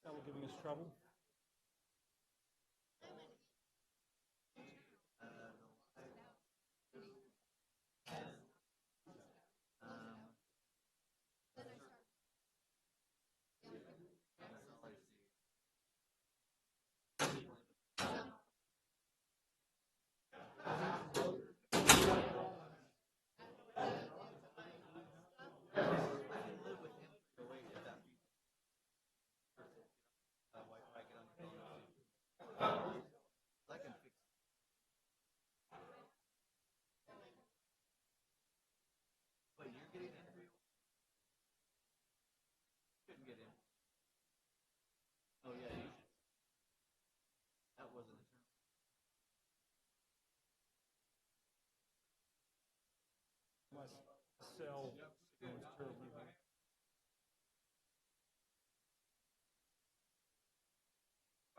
That will giving us trouble. My cell signal is terribly bad.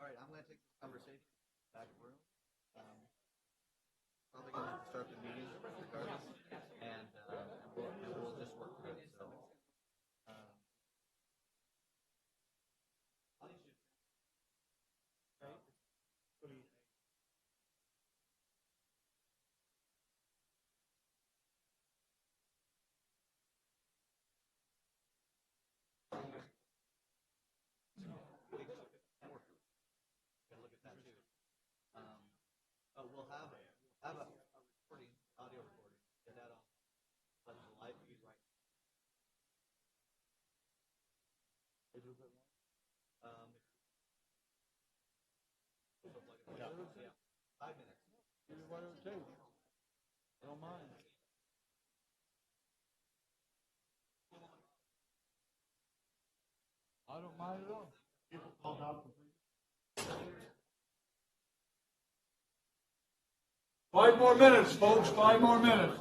All right, I'm going to take this conversation back room. Probably going to start the meeting regardless, and we'll just work through it. So, look at that too. We'll have a recording, audio recording. Get that on the live feed right. Yeah, 5 minutes. Whatever it takes. I don't mind. I don't mind at all. People called out for 5 more minutes, folks. 5 more minutes.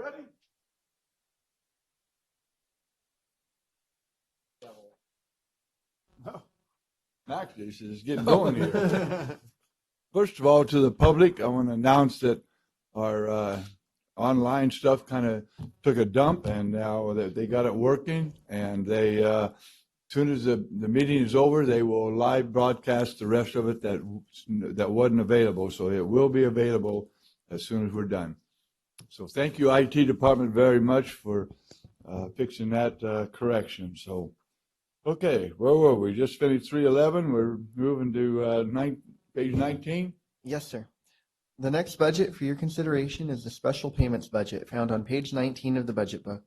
Ready? Actually, it's getting going here. First of all, to the public, I want to announce that our online stuff kind of took a dump, and now that they got it working, and they, as soon as the meeting is over, they will live broadcast the rest of it that wasn't available. So it will be available as soon as we're done. So thank you, IT department, very much for fixing that correction. So, okay, where were we? Just finished 311. We're moving to page 19. Yes, sir. The next budget for your consideration is the special payments budget found on page 19 of the budget book.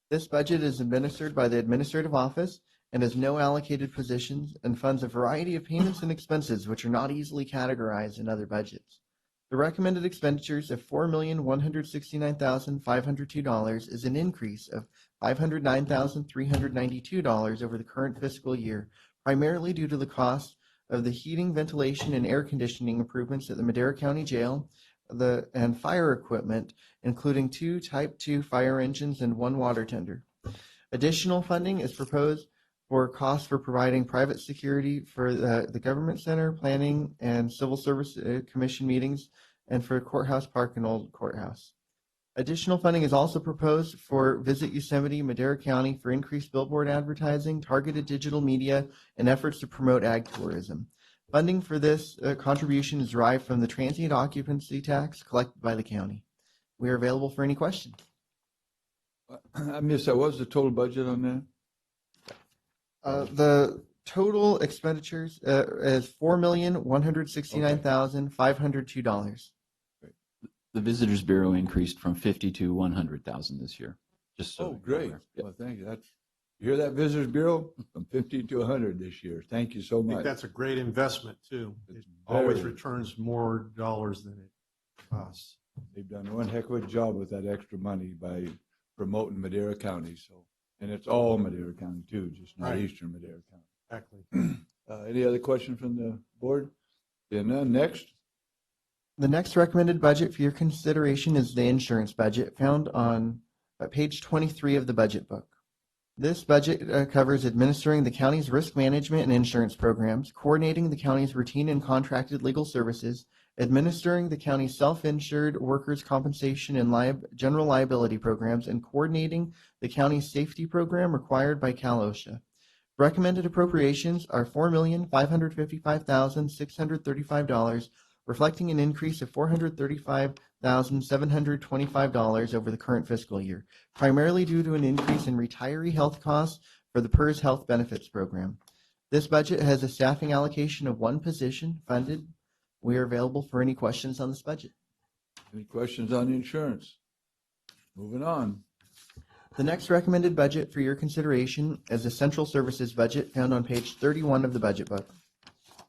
This budget is administered by the administrative office and has no allocated positions and funds a variety of payments and expenses which are not easily categorized in other budgets. The recommended expenditures of $4,169,502 is an increase of $509,392 over the current fiscal year, primarily due to the cost of the heating, ventilation, and air conditioning improvements at the Madera County Jail and fire equipment, including 2 Type 2 fire engines and 1 water tender. Additional funding is proposed for costs for providing private security for the Government Center, Planning, and Civil Service Commission meetings, and for Courthouse Park and Old Courthouse. Additional funding is also proposed for Visit Yosemite, Madera County for increased billboard advertising, targeted digital media, and efforts to promote ag tourism. Funding for this contribution is derived from the transient occupancy tax collected by the county. We are available for any questions. I missed that. What was the total budget on that? The total expenditures is $4,169,502. The Visitors Bureau increased from 50 to 100,000 this year. Just so Oh, great. Yep. Well, thank you. You hear that, Visitors Bureau? From 50 to 100 this year. Thank you so I think much. that's a great investment too. It It's always very- returns more dollars than it costs. They've done one heck of a job with that extra money by promoting Madera County. So, and it's all Madera County too, just not Right. Eastern Madera County. Exactly. Any other questions from the board? Then next. The next recommended budget for your consideration is the insurance budget found on page 23 of the budget book. This budget covers administering the county's risk management and insurance programs, coordinating the county's routine and contracted legal services, administering the county's self-insured workers' compensation and general liability programs, and coordinating the county's safety program required by Cal OSHA. Recommended appropriations are $4,555,635, reflecting an increase of $435,725 over the current fiscal year, primarily due to an increase in retiree health costs for the PERS Health Benefits Program. This budget has a staffing allocation of 1 position funded. We are available for any questions on this budget. Any questions on the insurance? Moving on. The next recommended budget for your consideration is the Central Services budget found on page 31 of the budget book.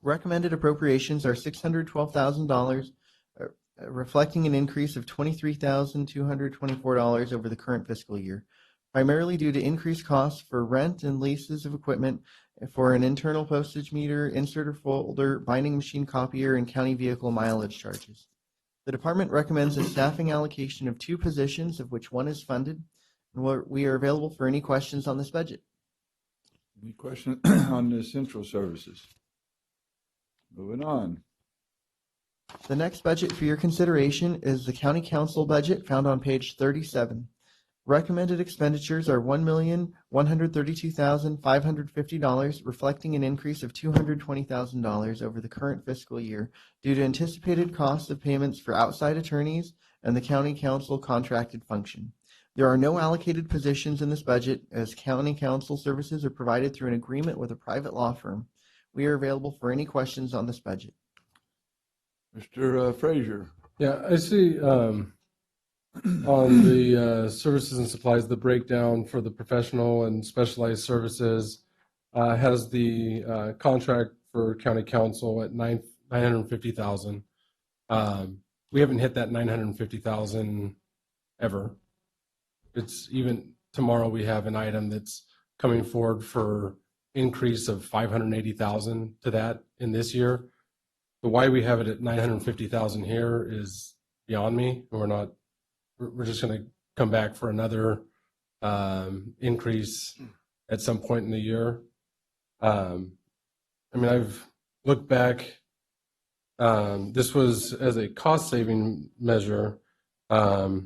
Recommended appropriations are $612,000, reflecting an increase of $23,224 over the current fiscal year, primarily due to increased costs for rent and leases of equipment for an internal postage meter, inserter folder, binding machine copier, and county vehicle mileage charges. The department recommends a staffing allocation of 2 positions, of which 1 is funded. We are available for any questions on this budget. Any questions on the Central Services? Moving on. The next budget for your consideration is the County Council budget found on page 37. Recommended expenditures are $1,132,550, reflecting an increase of $220,000 over the current fiscal year due to anticipated costs of payments for outside attorneys and the County Council contracted function. There are no allocated positions in this budget as County Council services are provided through an agreement with a private law firm. We are available for any questions on this budget. Mr. Frazier. Yeah, I see on the services and supplies, the breakdown for the professional and specialized services has the contract for county council at $950,000. We haven't hit that $950,000 ever. It's even tomorrow we have an item that's coming forward for increase of $580,000 to that in this year. The why we have it at $950,000 here is beyond me. We're just going to come back for another increase at some point in the year. I mean, I've looked back. This was as a cost-saving measure. Our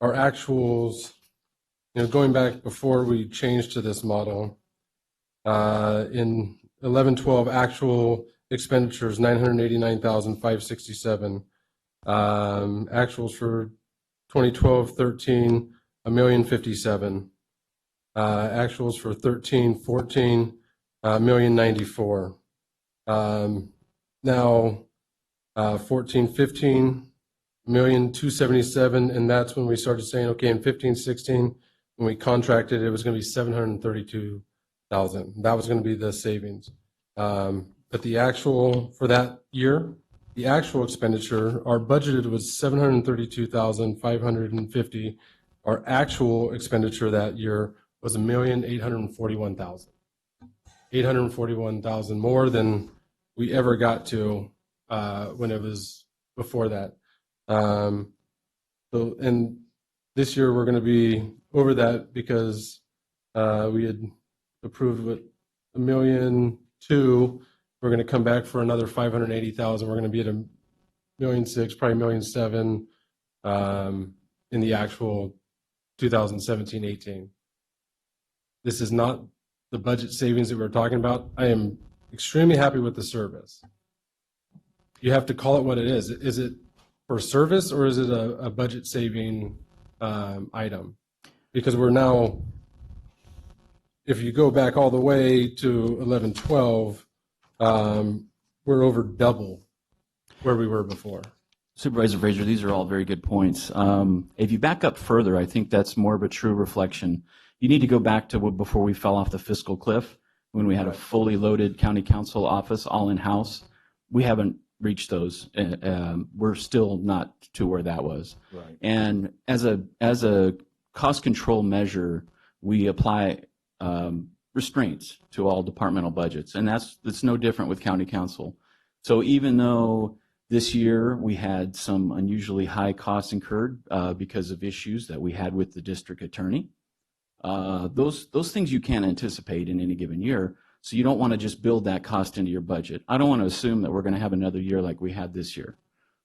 actuals, going back before we changed to this model, in 11-12 actual expenditures 989,567. Actuals for 2012-13 1,057,000. Actuals for 13-14 1,094,000. Now 14-15 1,277,000, and that's when we started saying, okay, in 15-16 when we contracted, it was going to be 732,000. That was going to be the savings. But the actual for that year, the actual expenditure, our budgeted was 732,550. Our actual expenditure that year was 1,841,000. 841,000 more than we ever got to when it was before that. So, and this year we're going to be over that because we had approved with 1,200,000. We're going to come back for another 580,000. We're going to be at 1,600,000, probably 1,700,000 in the actual 2017-18. This is not the budget savings that we're talking about. I am extremely happy with the service. You have to call it what it is. Is it for service or is it a budget saving item? Because we're now, if you go back all the way to 11-12, we're over double where we were before. Supervisor Frazier, these are all very good points. If you back up further, I think that's more of a true reflection. You need to go back to before we fell off the fiscal cliff, when we had a fully loaded county council office all in-house. We haven't reached those. We're still not to where that was. Right. And as a cost control measure, we apply restraints to all departmental budgets, and that's no different with county council. So even though this year we had some unusually high costs incurred because of issues that we had with the district attorney, those things you can't anticipate in any given year. So you don't want to just build that cost into your budget. I don't want to assume that we're going to have another year like we had this year.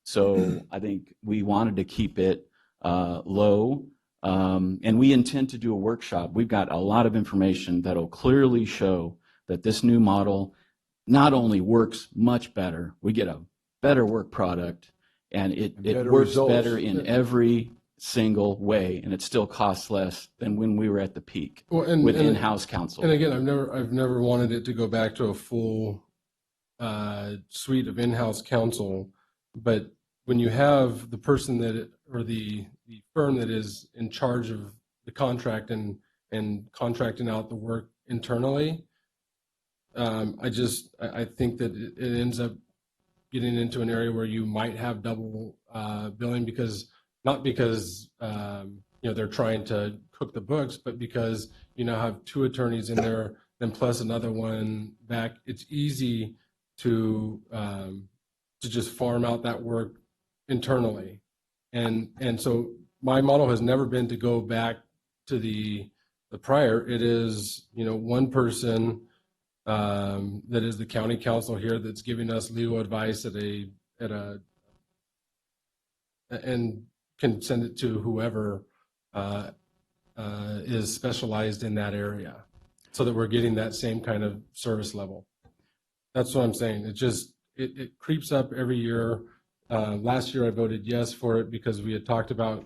So I think we wanted to keep it low, and we intend to do a workshop. We've got a lot of information that'll clearly show that this new model not only works much better, we get a better work product, and it works results. better in every single way, and it still costs less than when we were at the peak with in-house counsel. And again, I've never wanted it to go back to a full suite of in-house counsel, but when you have the person or the firm that is in charge of the contract and contracting out the work internally, I think that it ends up getting into an area where you might have double billing not because they're trying to cook the books, but because you now have two attorneys in there, then plus another one back. It's easy to just farm out that work internally, and so my model has never been to go back to the prior. It is one person that is the county council here that's giving us legal advice and can send it to whoever is specialized in that area, so that we're getting that same kind of service level. That's what I'm saying. It creeps up every year. Last year I voted yes for it because we had talked about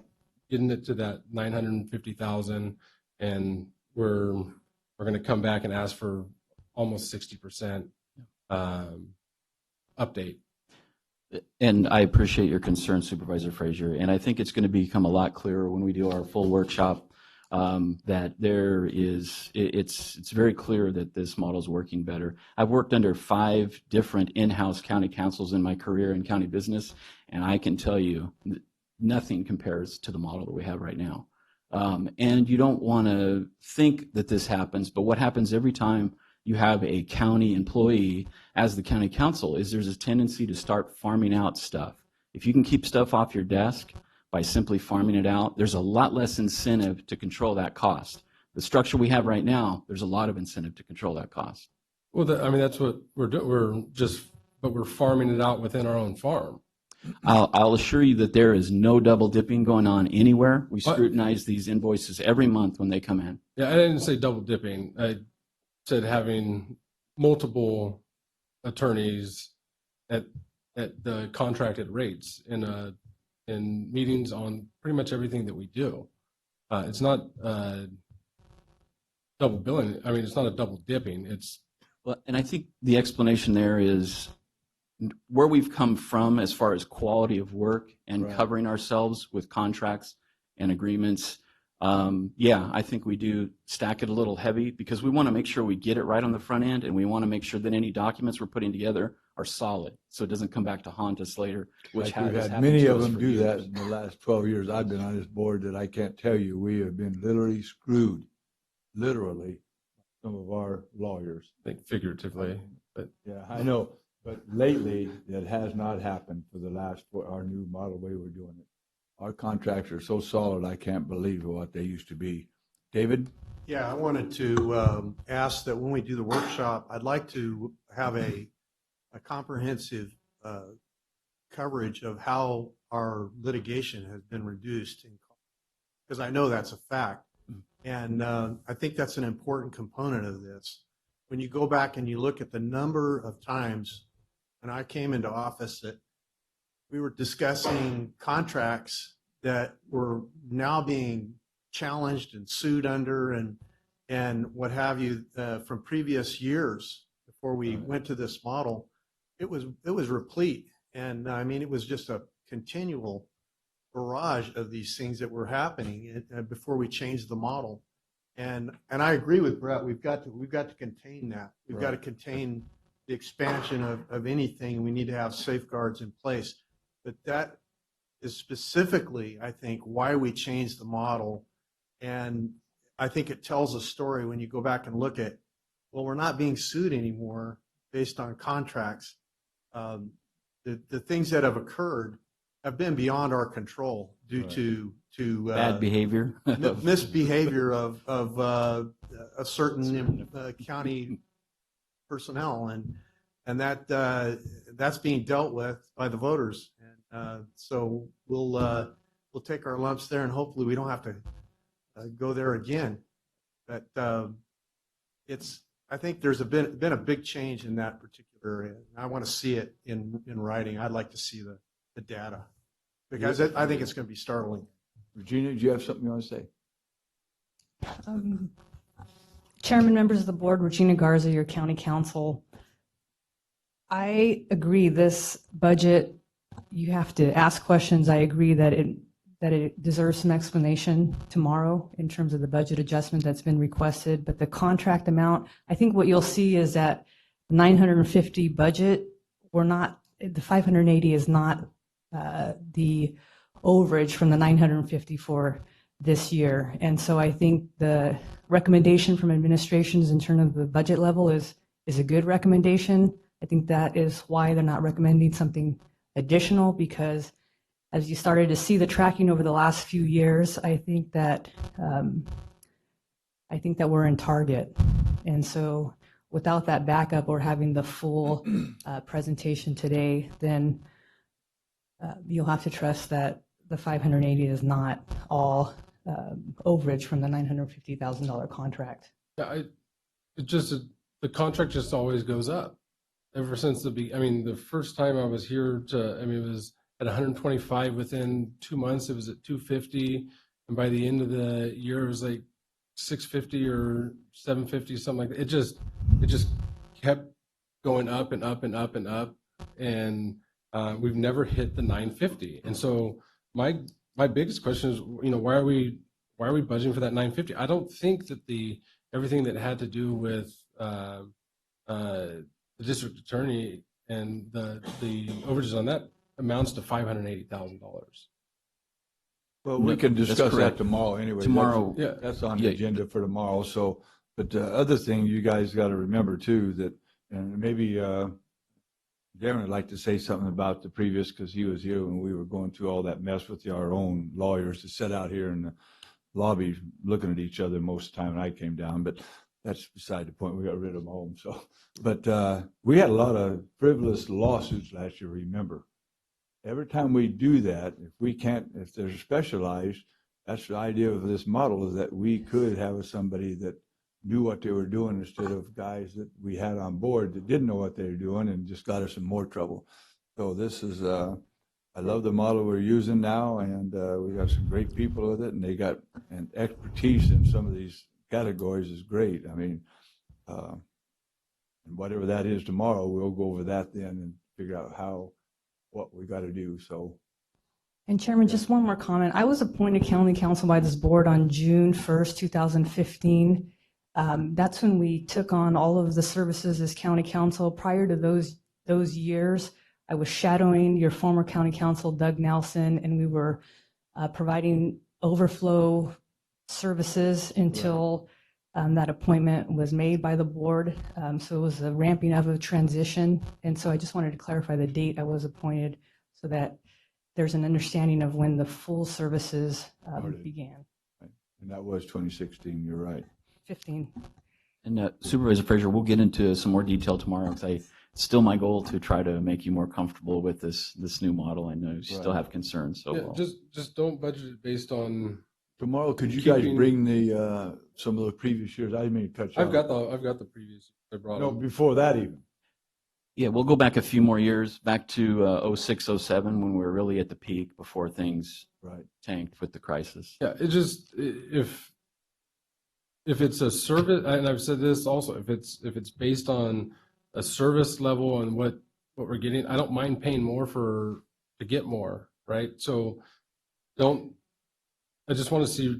getting it to that 950,000, and we're going to come back and ask for almost 60% update. And I appreciate your concern, Supervisor Frazier, and I think it's going to become a lot clearer when we do our full workshop that it's very clear that this model is working better. I've worked under 5 different in-house county councils in my career in county business, and I can tell you nothing compares to the model that we have right now. And you don't want to think that this happens, but what happens every time you have a county employee as the county council is there's a tendency to start farming out stuff. If you can keep stuff off your desk by simply farming it out. There's a lot less incentive to control that cost. The structure we have right now, there's a lot of incentive to control that cost. Well, I mean, that's what we're doing. But we're farming it out within our own farm. I'll assure you that there is no double dipping going on anywhere. We What? scrutinize these invoices every month when they come in. Yeah, I didn't say double dipping. I said having multiple attorneys at the contracted rates in meetings on pretty much everything that we do. It's not double billing. I mean, it's not a double dipping. It's Well, and I think the explanation there is where we've come from as far as quality of work and Right. covering ourselves with contracts and agreements. Yeah, I think we do stack it a little heavy because we want to make sure we get it right on the front end, and we want to make sure that any documents we're putting together are solid, so it doesn't come back to haunt us later, which Like we've has had happened many to of us them for do that years. in the last 12 years I've been on this board that I can't tell you. We have been literally screwed, literally, some of our lawyers. I think figuratively, but Yeah, I know, but lately it has not happened for the last, for our new model way we're doing it. Our contracts are so solid, I can't believe what they used to be. David? Yeah, I wanted to ask that when we do the workshop, I'd like to have a comprehensive coverage of how our litigation has been reduced, because I know that's a fact. And I think that's an important component of this. When you go back and you look at the number of times when I came into office that we were discussing contracts that were now being challenged and sued under and what have you from previous years before we went to this model, it was replete. And I mean, it was just a continual barrage of these things that were happening before we changed the model. And I agree with Brett. We've got to contain that. We've got to contain the expansion of anything. We need to have safeguards in place. But that is specifically, I think, why we changed the model. And I think it tells a story when you go back and look at, well, we're not being sued anymore based on contracts. The things that have occurred have been beyond our control due to Bad behavior. misbehavior of a certain county personnel, and that's being dealt with by the voters. And so we'll take our lumps there, and hopefully we don't have to go there again. But I think there's been a big change in that particular area. I want to see it in writing. I'd like to see the data because I think it's going to be startling. Regina, do you have something you want to say? Chairman, members of the board, Regina Garza, your county counsel. I agree this budget, you have to ask questions. I agree that it deserves some explanation tomorrow in terms of the budget adjustment that's been requested, but the contract amount, I think what you'll see is that 950 budget, the 580 is not the overage from the 950 for this year. And so I think the recommendation from administrations in terms of the budget level is a good recommendation. I think that is why they're not recommending something additional, because as you started to see the tracking over the last few years, I think that we're in target. And so without that backup or having the full presentation today, then you'll have to trust that the 580 is not all overage from the $950,000 contract. yeah, the contract just always goes up ever since the first time I was here it was at 125 within 2 months. It was at 250, and by the end of the year, it was like 650 or 750, something like that. It just kept going up and up and up and up, and we've never hit the 950. And so my biggest question is, why are we budgeting for that 950? I don't think that everything that had to do with the district attorney and the overages on that amounts to $580,000. Well, we can that's discuss that correct. tomorrow anyway. Tomorrow. That's on the Yeah. agenda for tomorrow. So, but the other thing you guys got to remember too, that, and maybe Darren would like to say something about the previous, because he was here when we were going through all that mess with our own lawyers to sit out here in the lobby looking at each other most of the time when I came down, but that's beside the point. We got rid of them home. So, but we had a lot of frivolous lawsuits last year, remember. Every time we do that, if they're specialized, that's the idea of this model, is that we could have somebody that knew what they were doing instead of guys that we had on board that didn't know what they were doing and just got us in more trouble. So this is, I love the model we're using now, and we got some great people with it, and they got an expertise in some of these categories is great. I mean, and whatever that is tomorrow, we'll go over that then and figure out what we got to do. So. And Chairman, just one more comment. I was appointed county council by this board on June 1st, 2015. That's when we took on all of the services as county council. Prior to those years, I was shadowing your former county council, Doug Nelson, and we were providing overflow services until that appointment was made by the board. So it was a ramping up of a transition. And so I just wanted to clarify the date I was appointed so that there's an understanding of when the full services began. Right. And that was 2016, you're right. 15. And Supervisor Frazier, we'll get into some more detail tomorrow, because it's still my goal to try to make you more comfortable with this new model. I know you still have concerns. So Yeah, just don't budget it based on. Tomorrow, could you guys bring the some of the previous years? I didn't mean to cut you I've off. got the previous. I brought No, them. before that even. yeah, we'll go back a few more years, back to 06, 07, when we were really at the peak before things tanked with the crisis. Yeah, it just if it's a service, and I've said this also, if it's based on a service level and what we're getting, I don't mind paying more to get more, right? So I just want to see,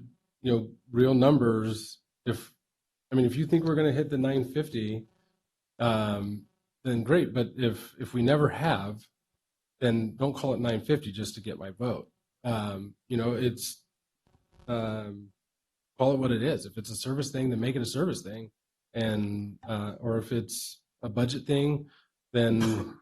real numbers. If you think we're going to hit the 950, then great. But if we never have, then don't call it 950 just to get my vote. It's call it what it is. If it's a service thing, then make it a service thing, and or if it's a budget thing, then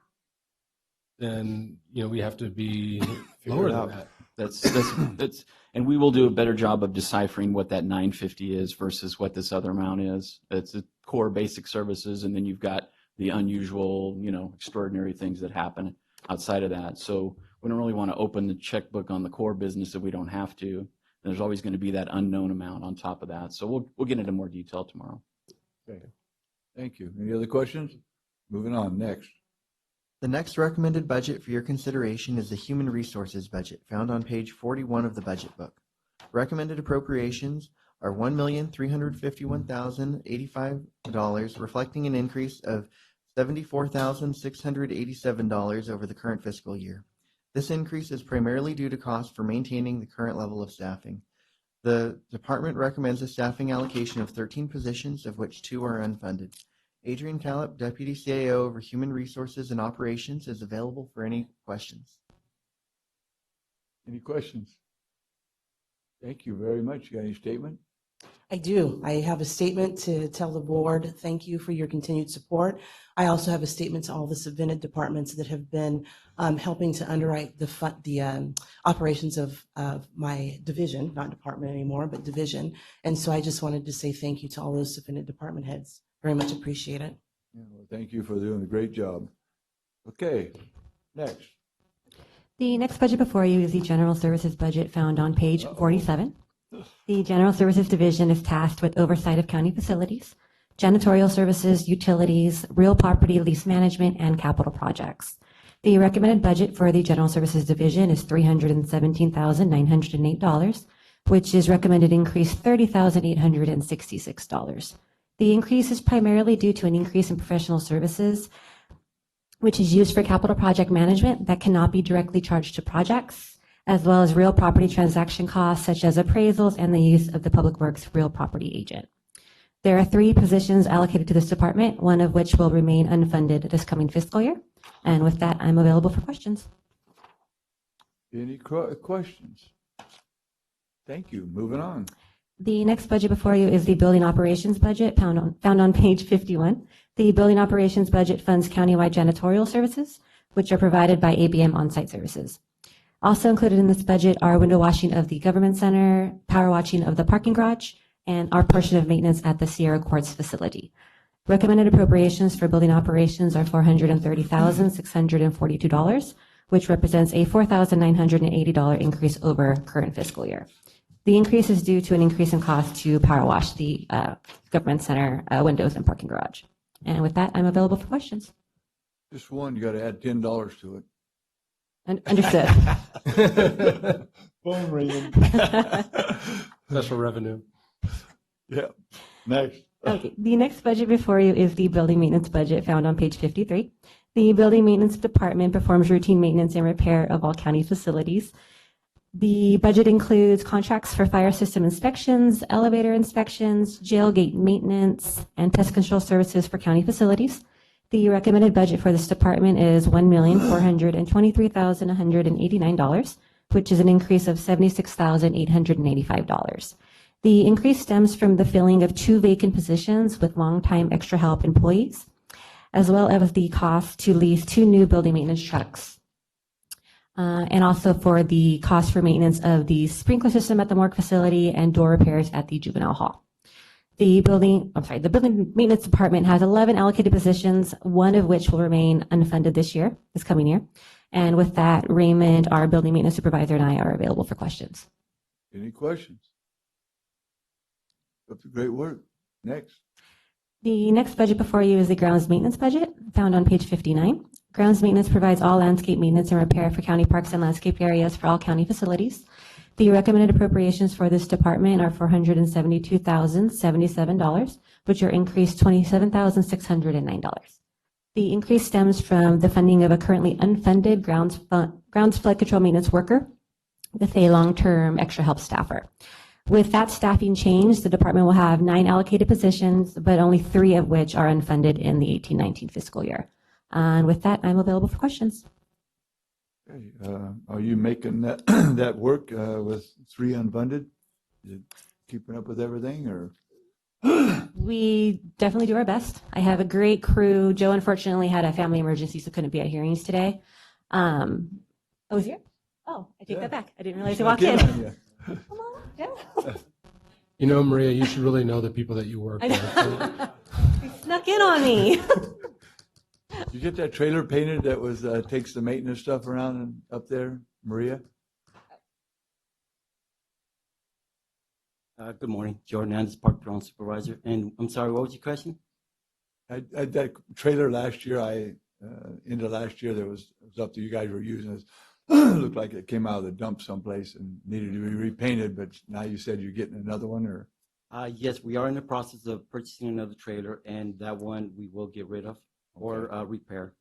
we have to be lower than that. That's and we will do a better job of deciphering what that 950 is versus what this other amount is. It's the core basic services, and then you've got the unusual, extraordinary things that happen outside of that. So we don't really want to open the checkbook on the core business if we don't have to. And there's always going to be that unknown amount on top of that. So we'll get into more detail tomorrow. Okay. Thank you. Any other questions? Moving on. Next. The next recommended budget for your consideration is the Human Resources budget, found on page 41 of the budget book. Recommended appropriations are $1,351,085, reflecting an increase of $74,687 over the current fiscal year. This increase is primarily due to costs for maintaining the current level of staffing. The department recommends a staffing allocation of 13 positions, of which 2 are unfunded. Adrian Callip, Deputy CAO over Human Resources and Operations, is available for any questions. Any questions? Thank you very much. You got any statement? I do. I have a statement to tell the board, thank you for your continued support. I also have a statement to all the subvented departments that have been helping to underwrite the operations of my division, not department anymore, but division. And so I just wanted to say thank you to all those subvented department heads. Very much appreciate it. Yeah, well, thank you for doing a great job. Okay, next. The next budget before you is the General Services budget found on page 47. The General Services Division is tasked with oversight of county facilities, janitorial services, utilities, real property lease management, and capital projects. The recommended budget for the General Services Division is $317,908, which is recommended increase $30,866. The increase is primarily due to an increase in professional services, which is used for capital project management that cannot be directly charged to projects, as well as real property transaction costs such as appraisals and the use of the Public Works real property agent. There are 3 positions allocated to this department, one of which will remain unfunded this coming fiscal year. And with that, I'm available for questions. Any questions? Thank you. Moving on. The next budget before you is the building operations budget found on page 51. The building operations budget funds countywide janitorial services, which are provided by ABM on-site services. Also included in this budget are window washing of the government center, power washing of the parking garage, and our portion of maintenance at the Sierra Courts facility. Recommended appropriations for building operations are $430,642, which represents a $4,980 increase over current fiscal year. The increase is due to an increase in cost to power wash the government center windows and parking garage. And with that, I'm available for questions. Just one, you got to add $10 to it. Understood. Phone ringing. Special revenue. Yeah. Next. Okay, the next budget before you is the building maintenance budget found on page 53. The building maintenance department performs routine maintenance and repair of all county facilities. The budget includes contracts for fire system inspections, elevator inspections, jail gate maintenance, and pest control services for county facilities. The recommended budget for this department is $1,423,189, which is an increase of $76,885. The increase stems from the filling of 2 vacant positions with long-time extra help employees, as well as the cost to lease 2 new building maintenance trucks. And also for the cost for maintenance of the sprinkler system at the morgue facility and door repairs at the juvenile hall. The building maintenance department has 11 allocated positions, one of which will remain unfunded this coming year. And with that, Raymond, our building maintenance supervisor, and I are available for questions. Any questions? That's great work. Next. The next budget before you is the grounds maintenance budget found on page 59. Grounds maintenance provides all landscape maintenance and repair for county parks and landscape areas for all county facilities. The recommended appropriations for this department are $472,077, which are increased $27,609. The increase stems from the funding of a currently unfunded grounds flood control maintenance worker with a long-term extra help staffer. With that staffing change, the department will have 9 allocated positions, but only 3 of which are unfunded in the 18-19 fiscal year. And with that, I'm available for questions. Okay. Are you making that that work with 3 unfunded? Is it keeping up with everything, or? We definitely do our best. I have a great crew. Joe unfortunately had a family emergency, so couldn't be at hearings today. Oh, was here? Oh, I take that back. I didn't realize he walked in. Come on, Joe. You know, Maria, you should really know the people that you work with. He snuck in on me. You get that trailer painted that was takes the maintenance stuff around and up there, Maria? Good morning, Jordan Anderson, Park Ground Supervisor. And I'm sorry, what was your question? That trailer last year, into last year, it was up there. You guys were using it. Looked like it came out of the dump someplace and needed to be repainted. But now you said you're getting another one, or? Yes, we are in the process of purchasing another trailer, and that one we will get rid of or repair.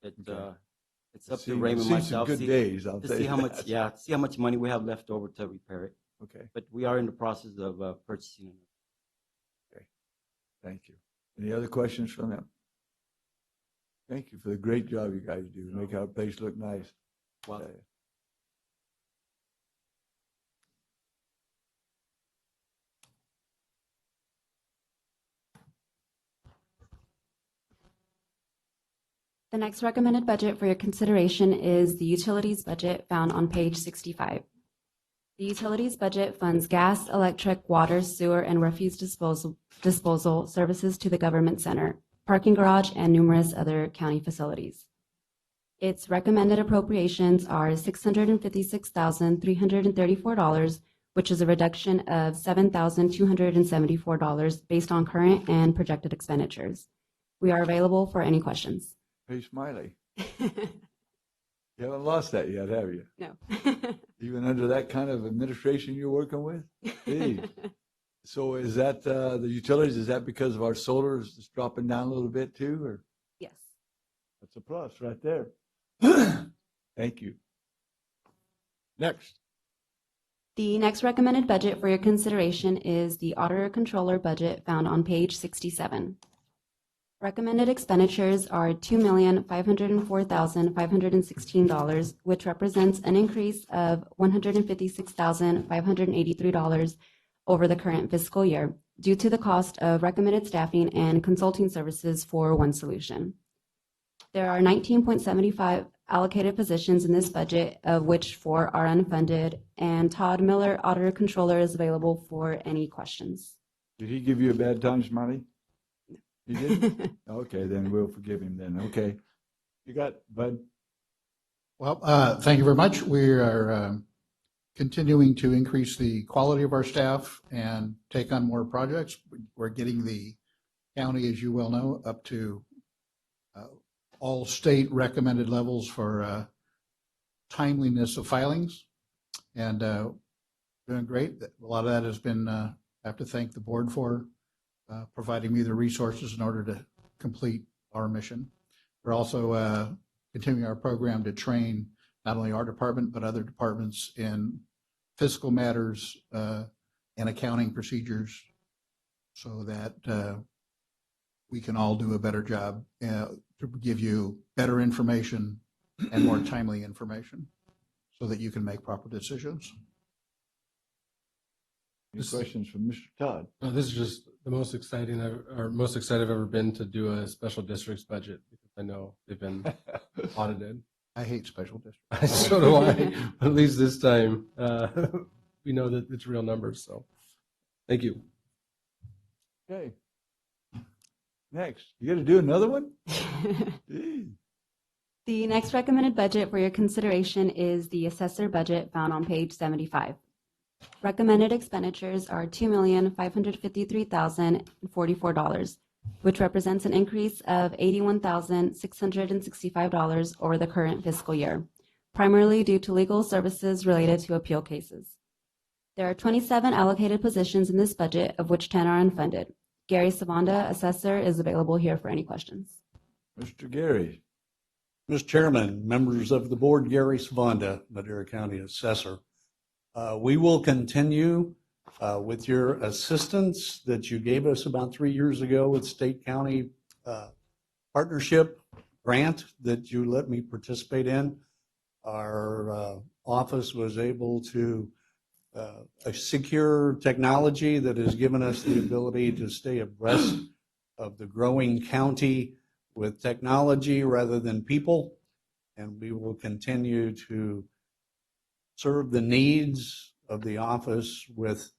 It's up to Raymond and myself. Good days, I'll to tell see you how that. much. Yeah, see how much money we have left over to repair it. Okay. But we are in the process of purchasing. Okay. Thank you. Any other questions from them? Thank you for the great job you guys do. Make our place look nice. Well, The next recommended budget for your consideration is the utilities budget found on page 65. The utilities budget funds gas, electric, water, sewer, and refuse disposal services to the government center, parking garage, and numerous other county facilities. Its recommended appropriations are $656,334, which is a reduction of $7,274 based on current and projected expenditures. We are available for any questions. Hey, Smiley. You haven't lost that yet, have you? No. Even under that kind of administration you're working with? Hey. So is that the utilities, is that because of our solar is just dropping down a little bit too, or? Yes. That's a plus right there. Thank you. Next. The next recommended budget for your consideration is the auditor controller budget found on page 67. Recommended expenditures are $2,504,516, which represents an increase of $156,583 over the current fiscal year due to the cost of recommended staffing and consulting services for one solution. There are 19.75 allocated positions in this budget, of which 4 are unfunded, and Todd Miller, Auditor Controller, is available for any questions. Did he give you a bad time, Smiley? He did? Okay, then we'll forgive him then. Okay. You got, Bud? Well, thank you very much. We are continuing to increase the quality of our staff and take on more projects. We're getting the county, as you well know, up to all state recommended levels for timeliness of filings, and doing great. A lot of that has been, I have to thank the board for providing me the resources in order to complete our mission. We're also continuing our program to train not only our department, but other departments in fiscal matters and accounting procedures so that we can all do a better job to give you better information and more timely information so that you can make proper decisions. Any questions from Mr. Todd? This is just the most exciting most excited I've ever been to do a special districts budget, because I know they've been audited. I hate special districts. So do I. At least this time, we know that it's real numbers. So, thank you. Okay. Next, you got to do another one? The next recommended budget for your consideration is the assessor budget found on page 75. Recommended expenditures are $2,553,044, which represents an increase of $81,665 over the current fiscal year, primarily due to legal services related to appeal cases. There are 27 allocated positions in this budget, of which 10 are unfunded. Gary Savanda, assessor, is available here for any questions. Mr. Gary. Mr. Chairman, members of the board, Gary Savanda, Madera County Assessor. We will continue with your assistance that you gave us about 3 years ago with State County Partnership Grant that you let me participate in. Our office was able to secure technology that has given us the ability to stay abreast of the growing county with technology rather than people, and we will continue to serve the needs of the office with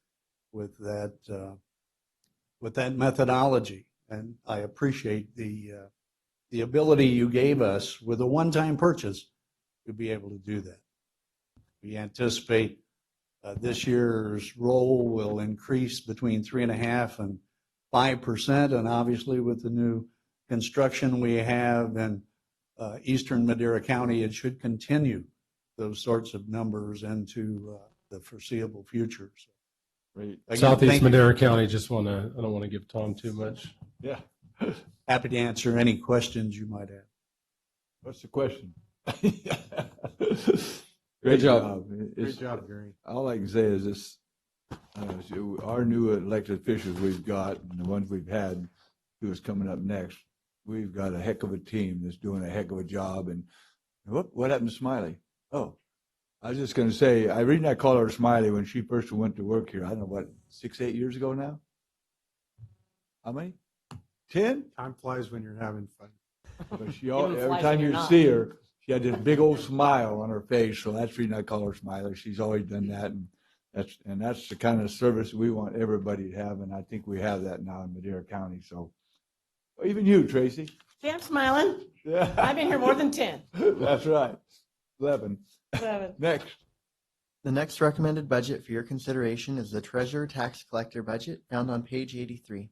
that methodology. And I appreciate the ability you gave us with a one-time purchase to be able to do that. We anticipate this year's roll will increase between 3.5% and 5%, and obviously with the new construction we have in eastern Madera County, it should continue those sorts of numbers into the foreseeable future. So, Great. again, Southeast Madera County, I don't want to give Tom too much. Yeah. Happy to answer any questions you might have. What's the question? Great job. Great job, Gary. All I can say is this, our new elected officials we've got, and the ones we've had, who is coming up next, we've got a heck of a team that's doing a heck of a job. And what happened to Smiley? Oh, I was just going to say, the reason I call her Smiley, when she first went to work here, I don't know, what, 6, 8 years ago now? How many? 10? Time flies when you're having fun. But she, every time you see her, she had this big old smile on her face. So that's the reason I call her Smiley. She's always done that. And that's the kind of service we want everybody to have. And I think we have that now in Madera County. So even you, Tracy. See, I'm smiling. Yeah. I've been here more than 10. That's right. 11. Next. The next recommended budget for your consideration is the Treasurer Tax Collector budget found on page 83.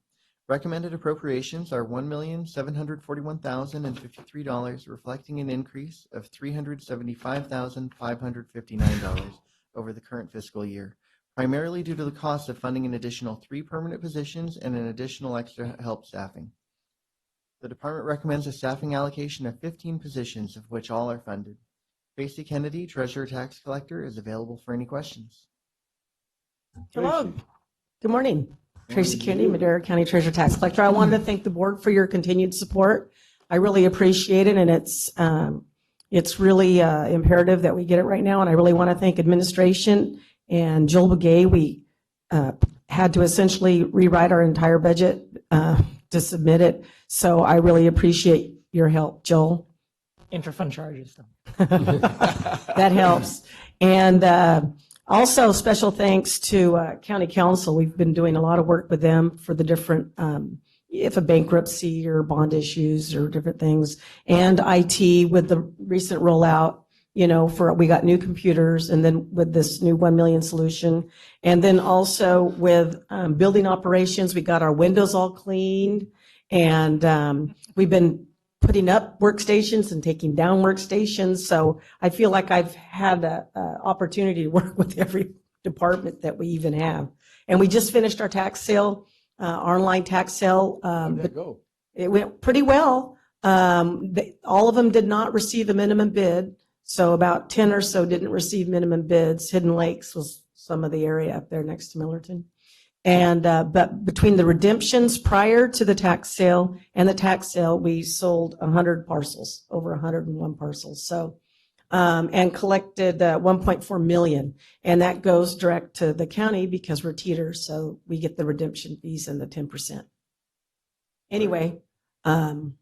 Recommended appropriations are $1,741,053, reflecting an increase of $375,559 over the current fiscal year, primarily due to the cost of funding an additional 3 permanent positions and an additional extra help staffing. The department recommends a staffing allocation of 15 positions, of which all are funded. Tracy Kennedy, Treasurer Tax Collector, is available for any questions. Hello. Good morning. Tracy Kennedy, Madera County Treasurer Tax Collector. I wanted to thank the board for your continued support. I really appreciate it, and it's really imperative that we get it right now. And I really want to thank administration and Joel Begay. We had to essentially rewrite our entire budget to submit it. So I really appreciate your help, Joel. Interfund charges. That helps. And also special thanks to County Council. We've been doing a lot of work with them for the different, if a bankruptcy or bond issues or different things. And IT with the recent rollout, we got new computers, and then with this new 1 million solution. And then also with building operations, we got our windows all cleaned. And we've been putting up workstations and taking down workstations. So I feel like I've had an opportunity to work with every department that we even have. And we just finished our tax sale, our online tax sale. How'd that go? It went pretty well. All of them did not receive a minimum bid. So about 10 or so didn't receive minimum bids. Hidden Lakes was some of the area up there next to Millerton. And but between the redemptions prior to the tax sale and the tax sale, we sold 100 parcels, over 101 parcels. So and collected 1.4 million, and that goes direct to the county because we're teeters, so we get the redemption fees and the 10%. Anyway, Any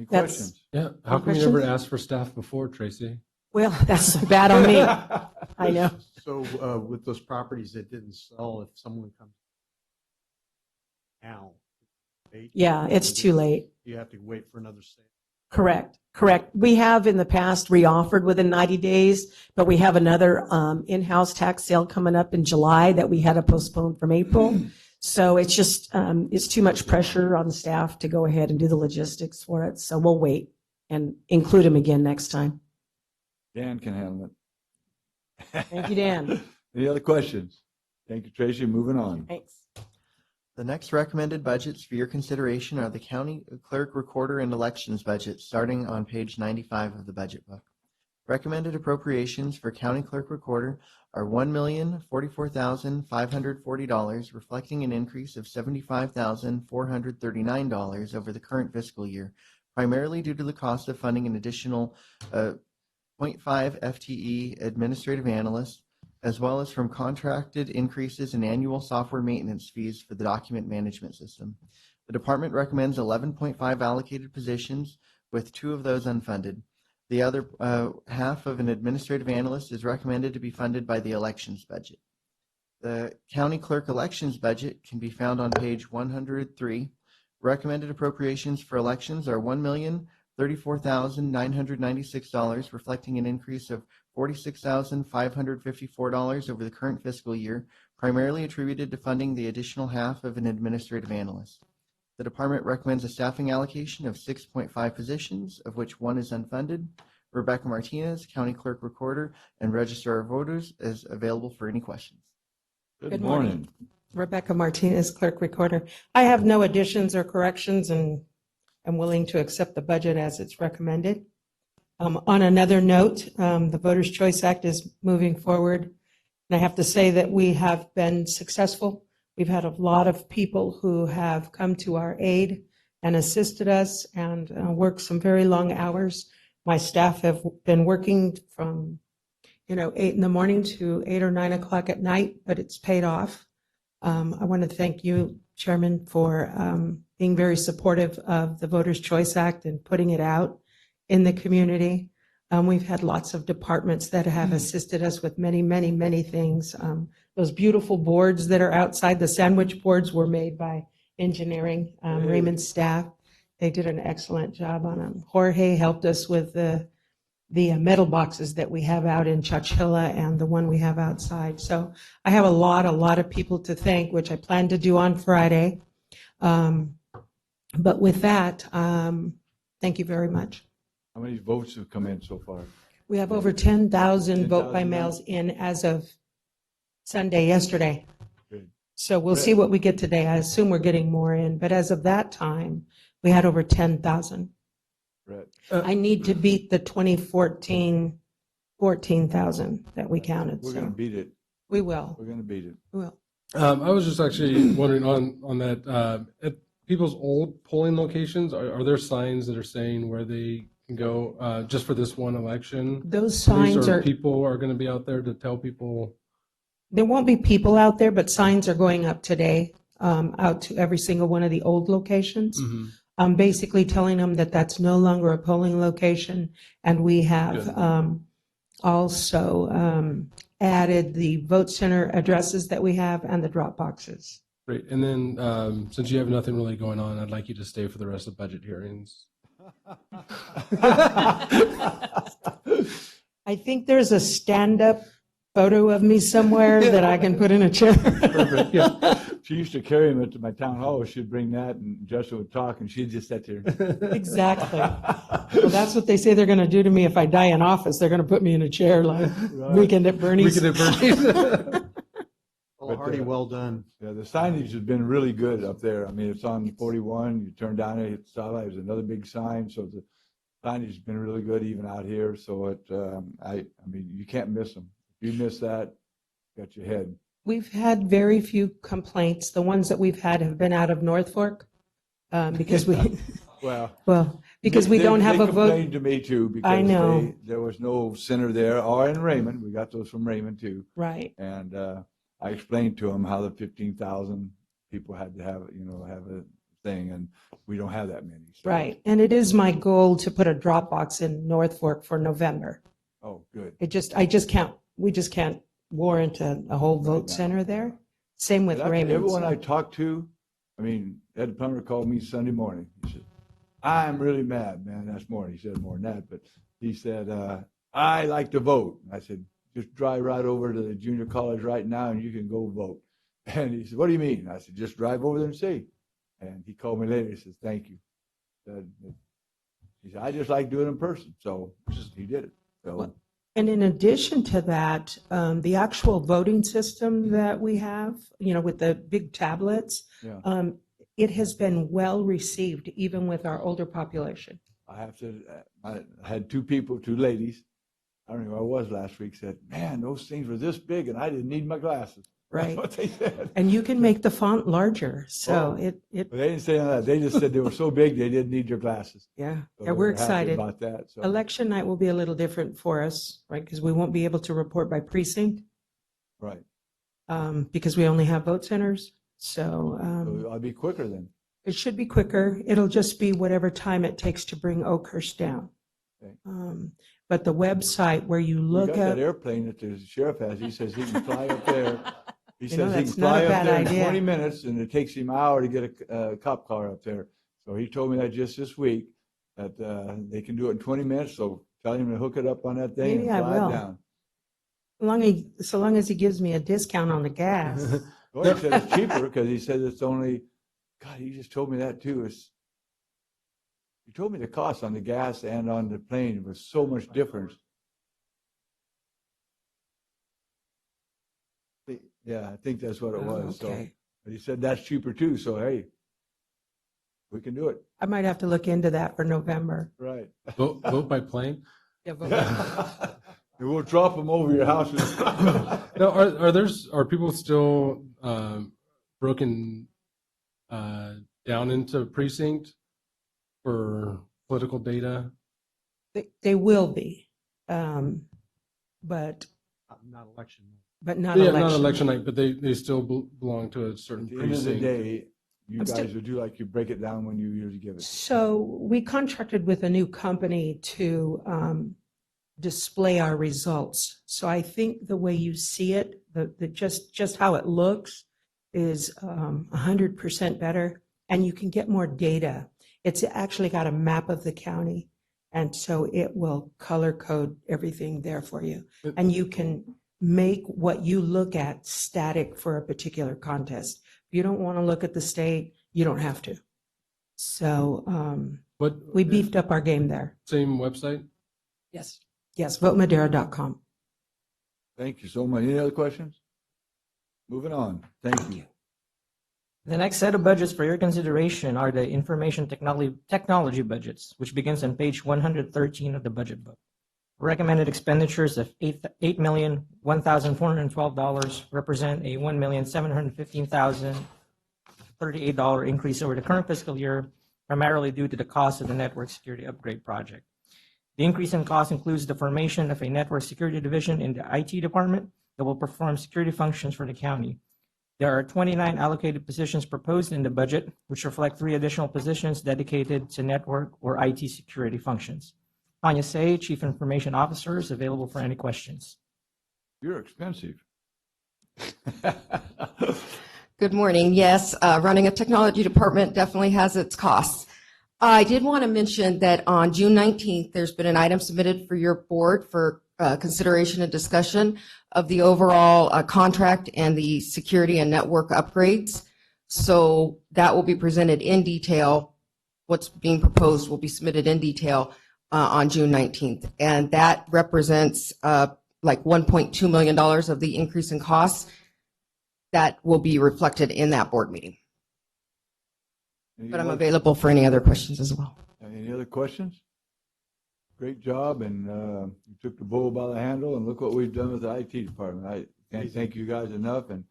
that's questions? Yeah, how Any come you never questions? asked for staff before, Tracy? well, that's bad on me. I know. So with those properties that didn't sell, if someone comes now, Yeah, it's too late. you have to wait for another sale. Correct. We have in the past reoffered within 90 days, but we have another in-house tax sale coming up in July that we had to postpone from April. So it's just, it's too much pressure on the staff to go ahead and do the logistics for it. So we'll wait and include them again next time. Dan can handle it. Thank you, Dan. Any other questions? Thank you, Tracy. Moving on. Thanks. The next recommended budgets for your consideration are the county clerk, recorder, and elections budgets, starting on page 95 of the budget book. Recommended appropriations for county clerk recorder are $1,044,540, reflecting an increase of $75,439 over the current fiscal year, primarily due to the cost of funding an additional 0.5 FTE administrative analyst, as well as from contracted increases in annual software maintenance fees for the document management system. The department recommends 11.5 allocated positions, with 2 of those unfunded. The other half of an administrative analyst is recommended to be funded by the elections budget. The county clerk elections budget can be found on page 103. Recommended appropriations for elections are $1,034,996, reflecting an increase of $46,554 over the current fiscal year, primarily attributed to funding the additional half of an administrative analyst. The department recommends a staffing allocation of 6.5 positions, of which 1 is unfunded. Rebecca Martinez, County Clerk Recorder, and Registrar of Voters, is available for any questions. Good morning. Rebecca Martinez, Clerk Recorder. I have no additions or corrections and am willing to accept the budget as it's recommended. On another note, the Voters' Choice Act is moving forward. And I have to say that we have been successful. We've had a lot of people who have come to our aid and assisted us and worked some very long hours. My staff have been working from 8 in the morning to 8 or 9 o'clock at night, but it's paid off. I want to thank you, Chairman, for being very supportive of the Voters' Choice Act and putting it out in the community. We've had lots of departments that have assisted us with many, many, many things. Those beautiful boards that are outside, the sandwich boards, were made by engineering, Raymond's staff. They did an excellent job on them. Jorge helped us with the metal boxes that we have out in Chowchilla and the one we have outside. So I have a lot of people to thank, which I plan to do on Friday. But with that, thank you very much. How many votes have come in so far? We have over 10,000 vote by 10,000 mails in as of yesterday. Good. So we'll see what we get today. I assume we're getting more in, but as of that time, we had over 10,000. Brett. I need to beat the 2014, 14,000 that we counted. We're so going to beat it. we will. We're going to beat it. We will. I was just actually wondering on that, at people's old polling locations, are there signs that are saying where they can go just for this one election? Those signs Or are, people are going to be out there to tell people There won't be people out there, but signs are going up today, out to every single one of the old locations. Mhm. I'm basically telling them that that's no longer a polling location, and we have Good. also added the vote center addresses that we have and the drop boxes. Great. And then, since you have nothing really going on, I'd like you to stay for the rest of budget hearings. I think there's a stand-up photo of me somewhere that I can put in a chair. Perfect, yeah. She used to carry him into my town hall. She'd bring that and Justin would talk and she'd just sit there. Exactly. Well, that's what they say they're going to do to me if I die in office. They're going to put me in a chair like Right. Weekend at Bernie's. Weekend at Bernie's. Well, Hardy, well done. Yeah, the signage has been really good up there. I mean, it's on 41, you turn down it, hit stoplight, there's another big sign, so the signage has been really good even out here, so it, I mean, you can't miss them. If you miss that, got your head. We've had very few complaints. The ones that we've had have been out of North Fork because we, Well, because we don't have they a vote. complained to me too because I know. there was no center there, or in Raymond. We got those from Raymond too. Right. And I explained to them how the 15,000 people had to have, have a thing, and we don't have that many. So. Right. And it is my goal to put a drop box in North Fork for November. Oh, good. We just can't warrant a whole vote center there. Same with But Raymond. everyone I talked to, I mean, Ed Plummer called me Sunday morning. He said, I'm really mad, man. That's more. He said more than that, but he said, I like to vote. I said, just drive right over to the junior college right now and you can go vote. And he said, what do you mean? I said, just drive over there and see. And he called me later. He says, thank you. He said, I just like doing it in person. So he did it. So. And in addition to that, the actual voting system that we have, with the big tablets, Yeah. It has been well received, even with our older population. I have to, I had two ladies, I don't know who I was last week, said, man, those things were this big and I didn't need my glasses. Right. That's what they said. And you can make the font larger. So it But they didn't say that. They just said they were so big they didn't need your glasses. Yeah. So Yeah, they we're were happy excited. about that. So. Election night will be a little different for us, right? Because we won't be able to report by precinct. Right. Because we only have vote centers. So So I'll be quicker then. it should be quicker. It'll just be whatever time it takes to bring Oakhurst down. Okay. But the website where you We look got that at, airplane that the sheriff has. He says he can fly up there. He You know, says he that's can not a fly up bad there in idea. 20 minutes and it takes him an hour to get a cop car up there. So he told me that just this week that they can do it in 20 minutes. So tell him to hook it up on that thing Maybe and I fly will. it down. so long as he gives me a discount on the gas. Well, he said it's cheaper because he said it's only, God, he just told me that too. He told me the cost on the gas and on the plane was so much difference. Yeah, I think that's what it was. So, Okay. but he said that's cheaper too. So, hey, we can do it. I might have to look into that for November. Right. Vote by plane? Yeah, And we'll drop them over your house. Now, are people still broken down into precinct for political data? They will be, but Not election. but not Yeah, election. not election night, but they still belong to a certain At the end of the precinct. day, you I'm guys still- will do like you break it down when you usually give it. So we contracted with a new company to display our results. So I think the way you see it, just how it looks is 100% better, and you can get more data. It's actually got a map of the county, and so it will color code everything there for you. And you can make what you look at static for a particular contest. If you don't want to look at the state, you don't have to. So we beefed up our game there. Same website? Yes. Yes, votemadera.com. Thank you so much. Any other questions? Moving on. Thank you. The next set of budgets for your consideration are the information technology budgets, which begins on page 113 of the budget book. Recommended expenditures of $8,001,412 represent a $1,715,038 increase over the current fiscal year, primarily due to the cost of the network security upgrade project. The increase in cost includes the formation of a network security division in the IT department, that will perform security functions for the county. There are 29 allocated positions proposed in the budget, which reflect 3 additional positions dedicated to network or IT security functions. Tanya Say, Chief Information Officer, is available for any questions. You're expensive. Good morning. Yes, running a technology department definitely has its costs. I did want to mention that on June 19th, there's been an item submitted for your board for consideration and discussion of the overall contract and the security and network upgrades. So that will be presented in detail. What's being proposed will be submitted in detail on June 19th. And that represents like $1.2 million of the increase in costs that will be reflected in that board meeting. But I'm available for any other questions as well. Any other questions? Great job, and you took the bull by the handle, and look what we've done with the IT department. I can't thank you guys enough, and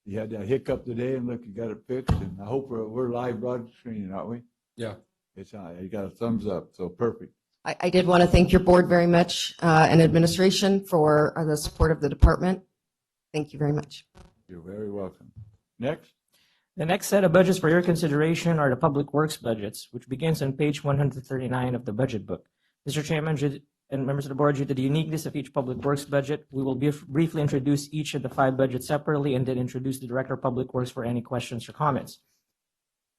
you had that hiccup today, and look, you got it fixed, and I hope we're live broadcasting, aren't we? Yeah. It's you got a thumbs up, so perfect. I did want to thank your board very much and administration for the support of the department. Thank you very much. You're very welcome. Next. The next set of budgets for your consideration are the Public Works budgets, which begins on page 139 of the budget book. Mr. Chairman and members of the board, due to the uniqueness of each Public Works budget, we will briefly introduce each of the 5 budgets separately and then introduce the Director of Public Works for any questions or comments.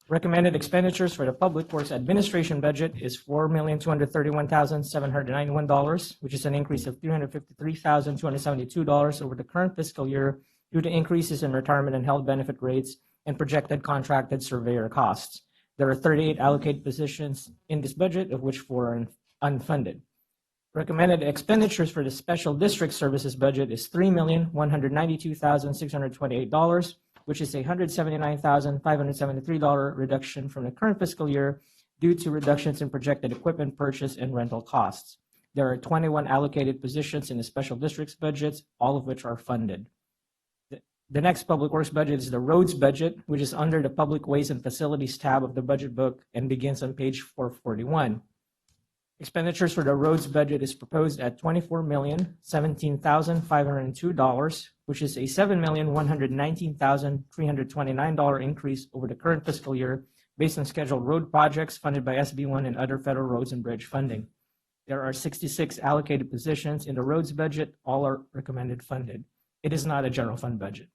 Recommended expenditures for the Public Works Administration budget is $4,231,791, which is an increase of $353,272 over the current fiscal year due to increases in retirement and health benefit rates and projected contracted surveyor costs. There are 38 allocated positions in this budget, of which 4 are unfunded. Recommended expenditures for the Special District Services budget is $3,192,628, which is a $179,573 reduction from the current fiscal year due to reductions in projected equipment purchase and rental costs. There are 21 allocated positions in the Special Districts budgets, all of which are funded. The next Public Works budget is the Roads budget, which is under the Public Ways and Facilities tab of the budget book and begins on page 441. Expenditures for the roads budget is proposed at $24,017,502, which is a $7,119,329 increase over the current fiscal year based on scheduled road projects funded by SB1 and other federal roads and bridge funding. There are 66 allocated positions in the roads budget. All are recommended funded. It is not a general fund budget.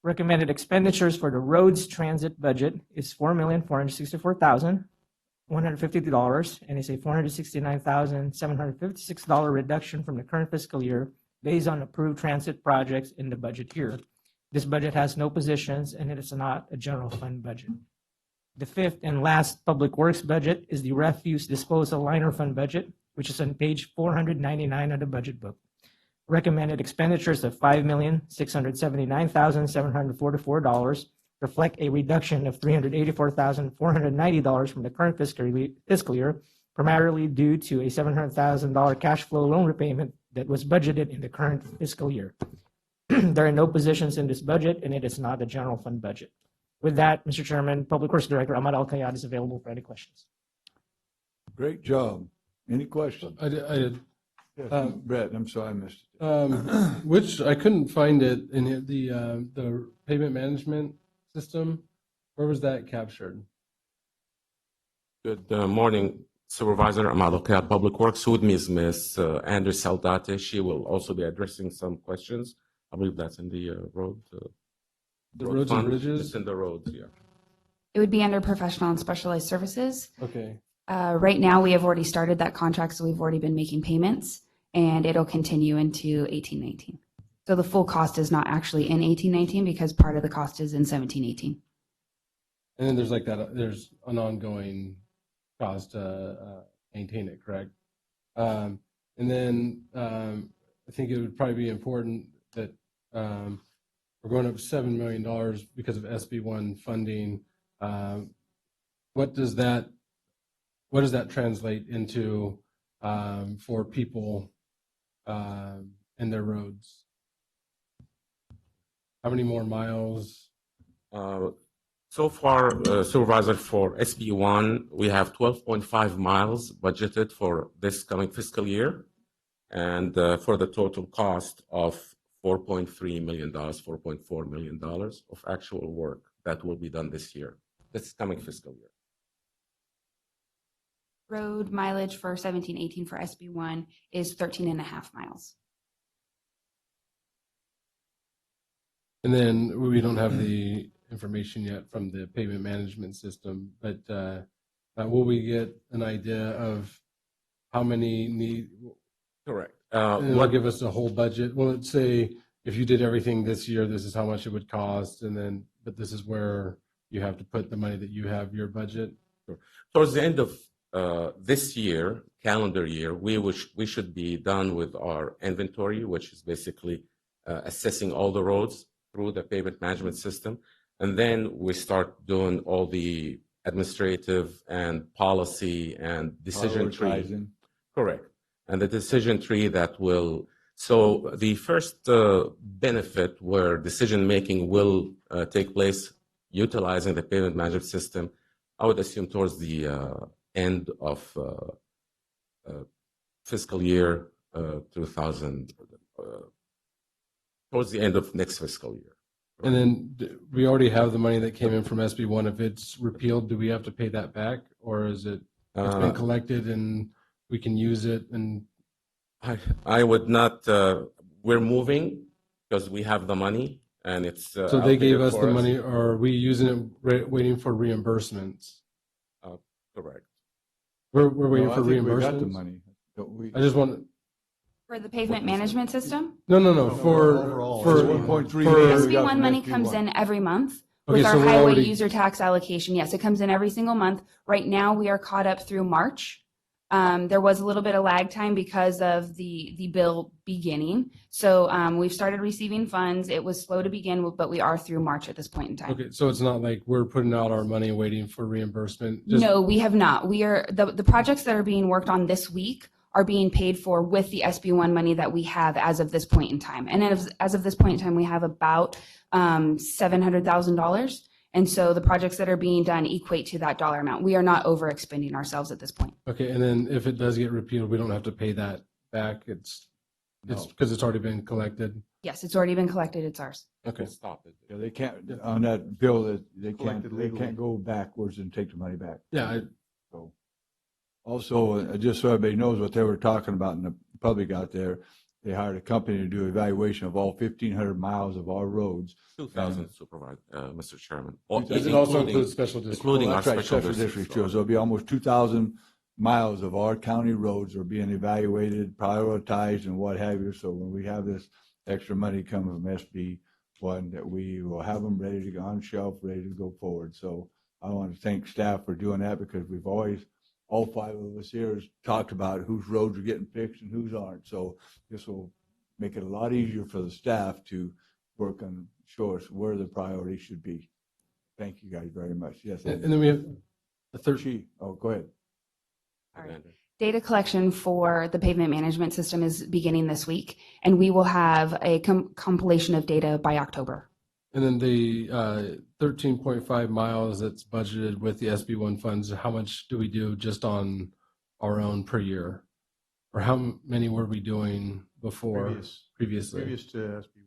Recommended expenditures for the roads transit budget is $4,464,152 and is a $469,756 reduction from the current fiscal year based on approved transit projects in the budget year. This budget has no positions and it is not a general fund budget. The 5th and last Public Works budget is the refuse disposal liner fund budget, which is on page 499 of the budget book. Recommended expenditures of $5,679,744 reflect a reduction of $384,490 from the current fiscal year, primarily due to a $700,000 cash flow loan repayment that was budgeted in the current fiscal year. There are no positions in this budget, and it is not a general fund budget. With that, Mr. Chairman, Public Works Director Ahmad Al-Kayad is available for any questions. Great job. Any questions? I did. Yes, Brett, I'm sorry I missed it. Which I couldn't find it in the payment management system. Where was that captured? Good morning, Supervisor Ahmad Al-Kayad, Public Works. With me is Ms. Anders Saldate. She will also be addressing some questions. I believe that's in the road. The roads and bridges? It's in the roads, yeah. It would be under professional and specialized services. Okay. Right now, we have already started that contract, so we've already been making payments, and it'll continue into 18-19. So the full cost is not actually in 18-19 because part of the cost is in 17-18. And then there's like that, there's an ongoing cost to maintain it, correct? And then I think it would probably be important that we're going up $7 million because of SB1 funding. What does that translate into for people and their roads? How many more miles? So far, Supervisor, for SB1, we have 12.5 miles budgeted for this coming fiscal year, and for the total cost of $4.3 million, $4.4 million of actual work that will be done this year, this coming fiscal year. Road mileage for 17-18 for SB1 is 13.5 miles. And then we don't have the information yet from the pavement management system, but will we get an idea of how many need? Correct. It'll give us a whole budget. Well, let's say if you did everything this year, this is how much it would cost, and then, but this is where you have to put the money that you have your budget. Sure. Towards the end of this year, calendar year, we should be done with our inventory, which is basically assessing all the roads through the pavement management system. And then we start doing all the administrative and policy and decision tree. Prioritizing. Correct. And the decision tree that will, so the first benefit where decision making will take place utilizing the pavement management system, I would assume towards the end of fiscal year 2000, towards the end of next fiscal year. And then we already have the money that came in from SB1. If it's repealed, do we have to pay that back, or is it it's been collected and we can use it? And I would not. We're moving because we have the money, and it's. So they gave us the money, or are we using it waiting for reimbursements? Correct. We're waiting No, for I think we reimbursements. got the money. Don't we? I just want. For the pavement management system? No. For overall, for it's 1.3 for- million. SB1 money comes in every month with Okay, our so we're highway already- user tax allocation. Yes, it comes in every single month. Right now, we are caught up through March. There was a little bit of lag time because of the bill beginning. So we've started receiving funds. It was slow to begin with, but we are through March at this point in time. Okay, so it's not like we're putting out our money waiting for reimbursement. No, we have not. We are the projects that are being worked on this week are being paid for with the SB1 money that we have as of this point in time. And as of this point in time, we have about $700,000. And so the projects that are being done equate to that dollar amount. We are not overexpending ourselves at this point. Okay, and then if it does get repealed, we don't have to pay that back. It's because it's already been collected. Yes, it's already been collected. It's ours. Okay. Stop it. Yeah, they can't, on that bill, that they Collected can't legally. go backwards and take the money back. Yeah. So, also, just so everybody knows what they were talking about in the public out there, they hired a company to do evaluation of all 1,500 miles of our roads. 2,000, Supervisor, Mr. Chairman. Does it also include special districts? Including our That's right, special special districts. districts too. So it'll be almost 2,000 miles of our county roads are being evaluated, prioritized, and what have you. So when we have this extra money coming from SB1, that we will have them ready to go on shelf, ready to go forward. So I want to thank staff for doing that, because we've always, all five of us here has talked about whose roads are getting fixed and whose aren't. So this will make it a lot easier for the staff to work on, show us where the priorities should be. Thank you guys very much. Yes. And then we have the third. Oh, go ahead. All right. Data collection for the pavement management system is beginning this week, and we will have a compilation of data by October. And then the 13.5 miles that's budgeted with the SB1 funds, how much do we do just on our own per year? Or how many were we doing before previously? Previous to SB.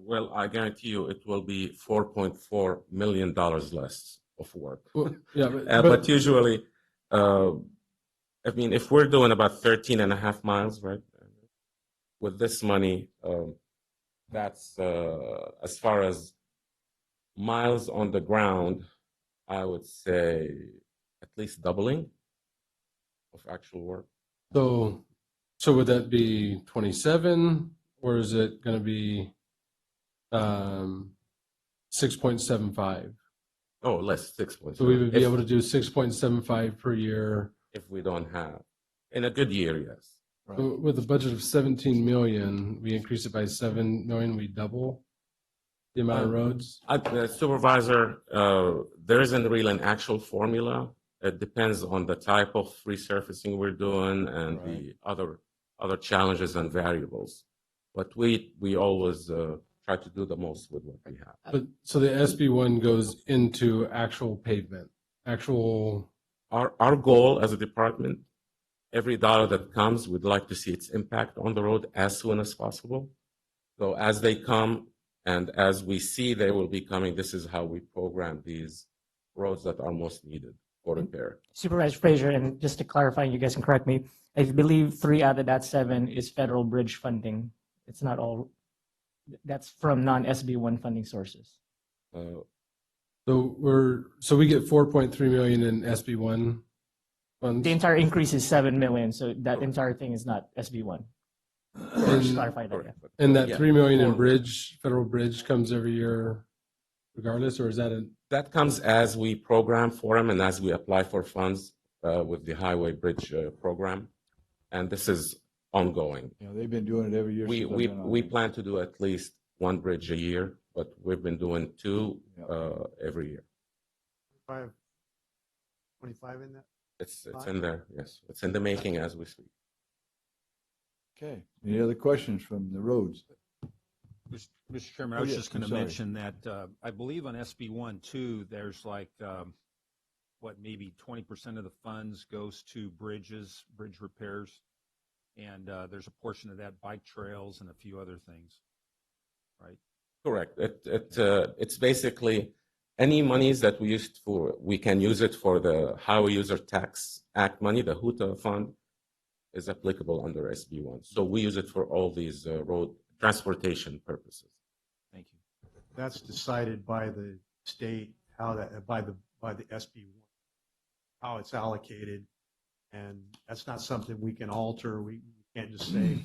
Well, I guarantee you it will be $4.4 million less of work. Well, yeah, but usually, I mean, if we're doing about 13.5 miles, right, with this money, that's as far as miles on the ground, I would say at least doubling of actual work. So would that be 27, or is it going to be 6.75? Oh, less 6.75. So we would be able to do 6.75 per year. If we don't have, in a good year, yes. So with a budget of 17 million, we increase it by 7 million, we double the amount of roads. Supervisor, there isn't really an actual formula. It depends on the type of resurfacing we're doing and the other challenges and variables. But we always try to do the most with what we have. But so the SB1 goes into actual pavement, actual. Our goal as a department, every dollar that comes, we'd like to see its impact on the road as soon as possible. So as they come and as we see they will be coming, this is how we program these roads that are most needed for repair. Supervisor Frazier, and just to clarify, you guys can correct me, I believe 3 out of that 7 is federal bridge funding. It's not all, that's from non-SB1 funding sources. So we get 4.3 million in SB1 funds. The entire increase is 7 million, so that entire thing is not SB1. Just clarify that. Yeah. And that 3 million in bridge, federal bridge comes every year regardless, or is that That comes as we program for them and as we apply for funds with the highway bridge program. And this is ongoing. Yeah, they've been doing it every year. We plan to do at least 1 bridge a year, but we've been doing 2 every year. 25 in that? It's in there, yes. It's in the making as we speak. Okay. Any other questions from the roads? Mr. Chairman, I Oh, was yes, just going to I'm sorry. mention that I believe on SB1 too, there's like, maybe 20% of the funds goes to bridges, bridge repairs. And there's a portion of that bike trails and a few other things, right? Correct. It's basically any monies that we used for, we can use it for the Highway User Tax Act money, the HUTA fund is applicable under SB1. So we use it for all these road transportation purposes. Thank you. That's decided by the state, how that, by the SB1, how it's allocated. And that's not something we can alter. We can't just say,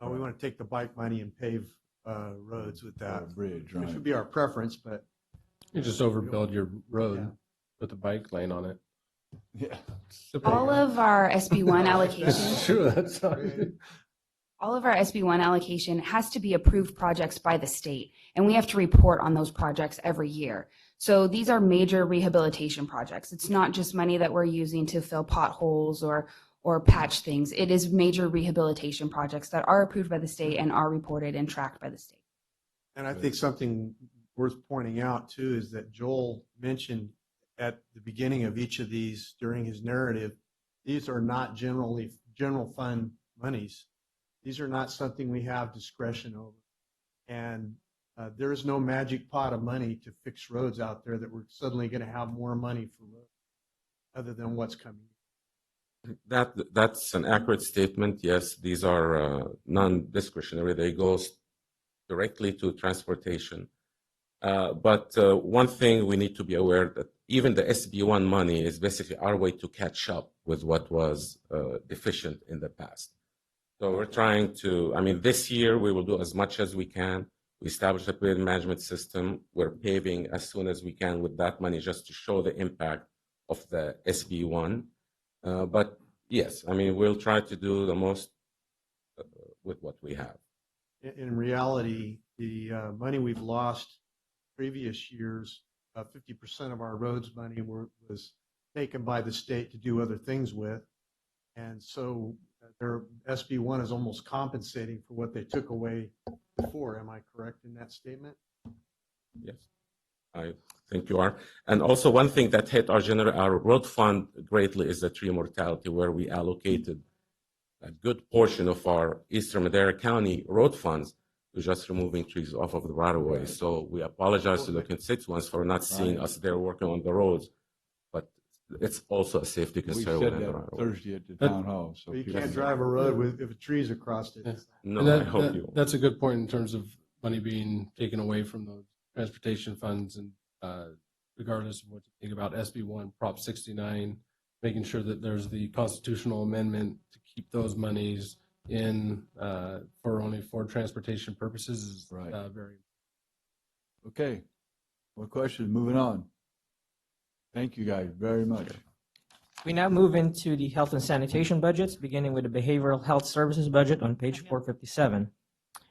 oh, we want to take the bike money and pave roads with that. Bridge, Which right. would be our preference, but. you just overbuild your road, put the bike lane on it? Yeah. All of our SB1 allocation, That's true. That's all of our SB1 allocation has to be approved projects by the state, and we have to report on those projects every year. So these are major rehabilitation projects. It's not just money that we're using to fill potholes or patch things. It is major rehabilitation projects that are approved by the state and are reported and tracked by the state. And I think something worth pointing out too is that Joel mentioned at the beginning of each of these during his narrative, these are not general fund monies. These are not something we have discretion over. And there is no magic pot of money to fix roads out there that we're suddenly going to have more money for roads other than what's coming. That's an accurate statement. Yes, these are non-discretionary. They go directly to transportation. But one thing we need to be aware that even the SB1 money is basically our way to catch up with what was deficient in the past. So we're trying to, this year we will do as much as we can. We established a pavement management system. We're paving as soon as we can with that money just to show the impact of the SB1. But yes, we'll try to do the most with what we have. In reality, the money we've lost previous years, 50% of our roads money was taken by the state to do other things with. And so their SB1 is almost compensating for what they took away before. Am I correct in that statement? Yes, I think you are. And also one thing that hit our road fund greatly is the tree mortality, where we allocated a good portion of our Eastern Madera County road funds to just removing trees off of the right of way. So we apologize to the constituents for not seeing us there working on the roads, but it's also a safety We concern. said within the that right of way. Thursday at the town hall. So You people- can't drive a road if a tree's across it. No, And I hope you. that's a good point in terms of money being taken away from those transportation funds, and regardless of what you think about SB1, Prop 69, making sure that there's the constitutional amendment to keep those monies in for transportation purposes is Right. Very. Okay. More questions? Moving on. Thank you guys very much. We now move into the health and sanitation budgets, beginning with the behavioral health services budget on page 457.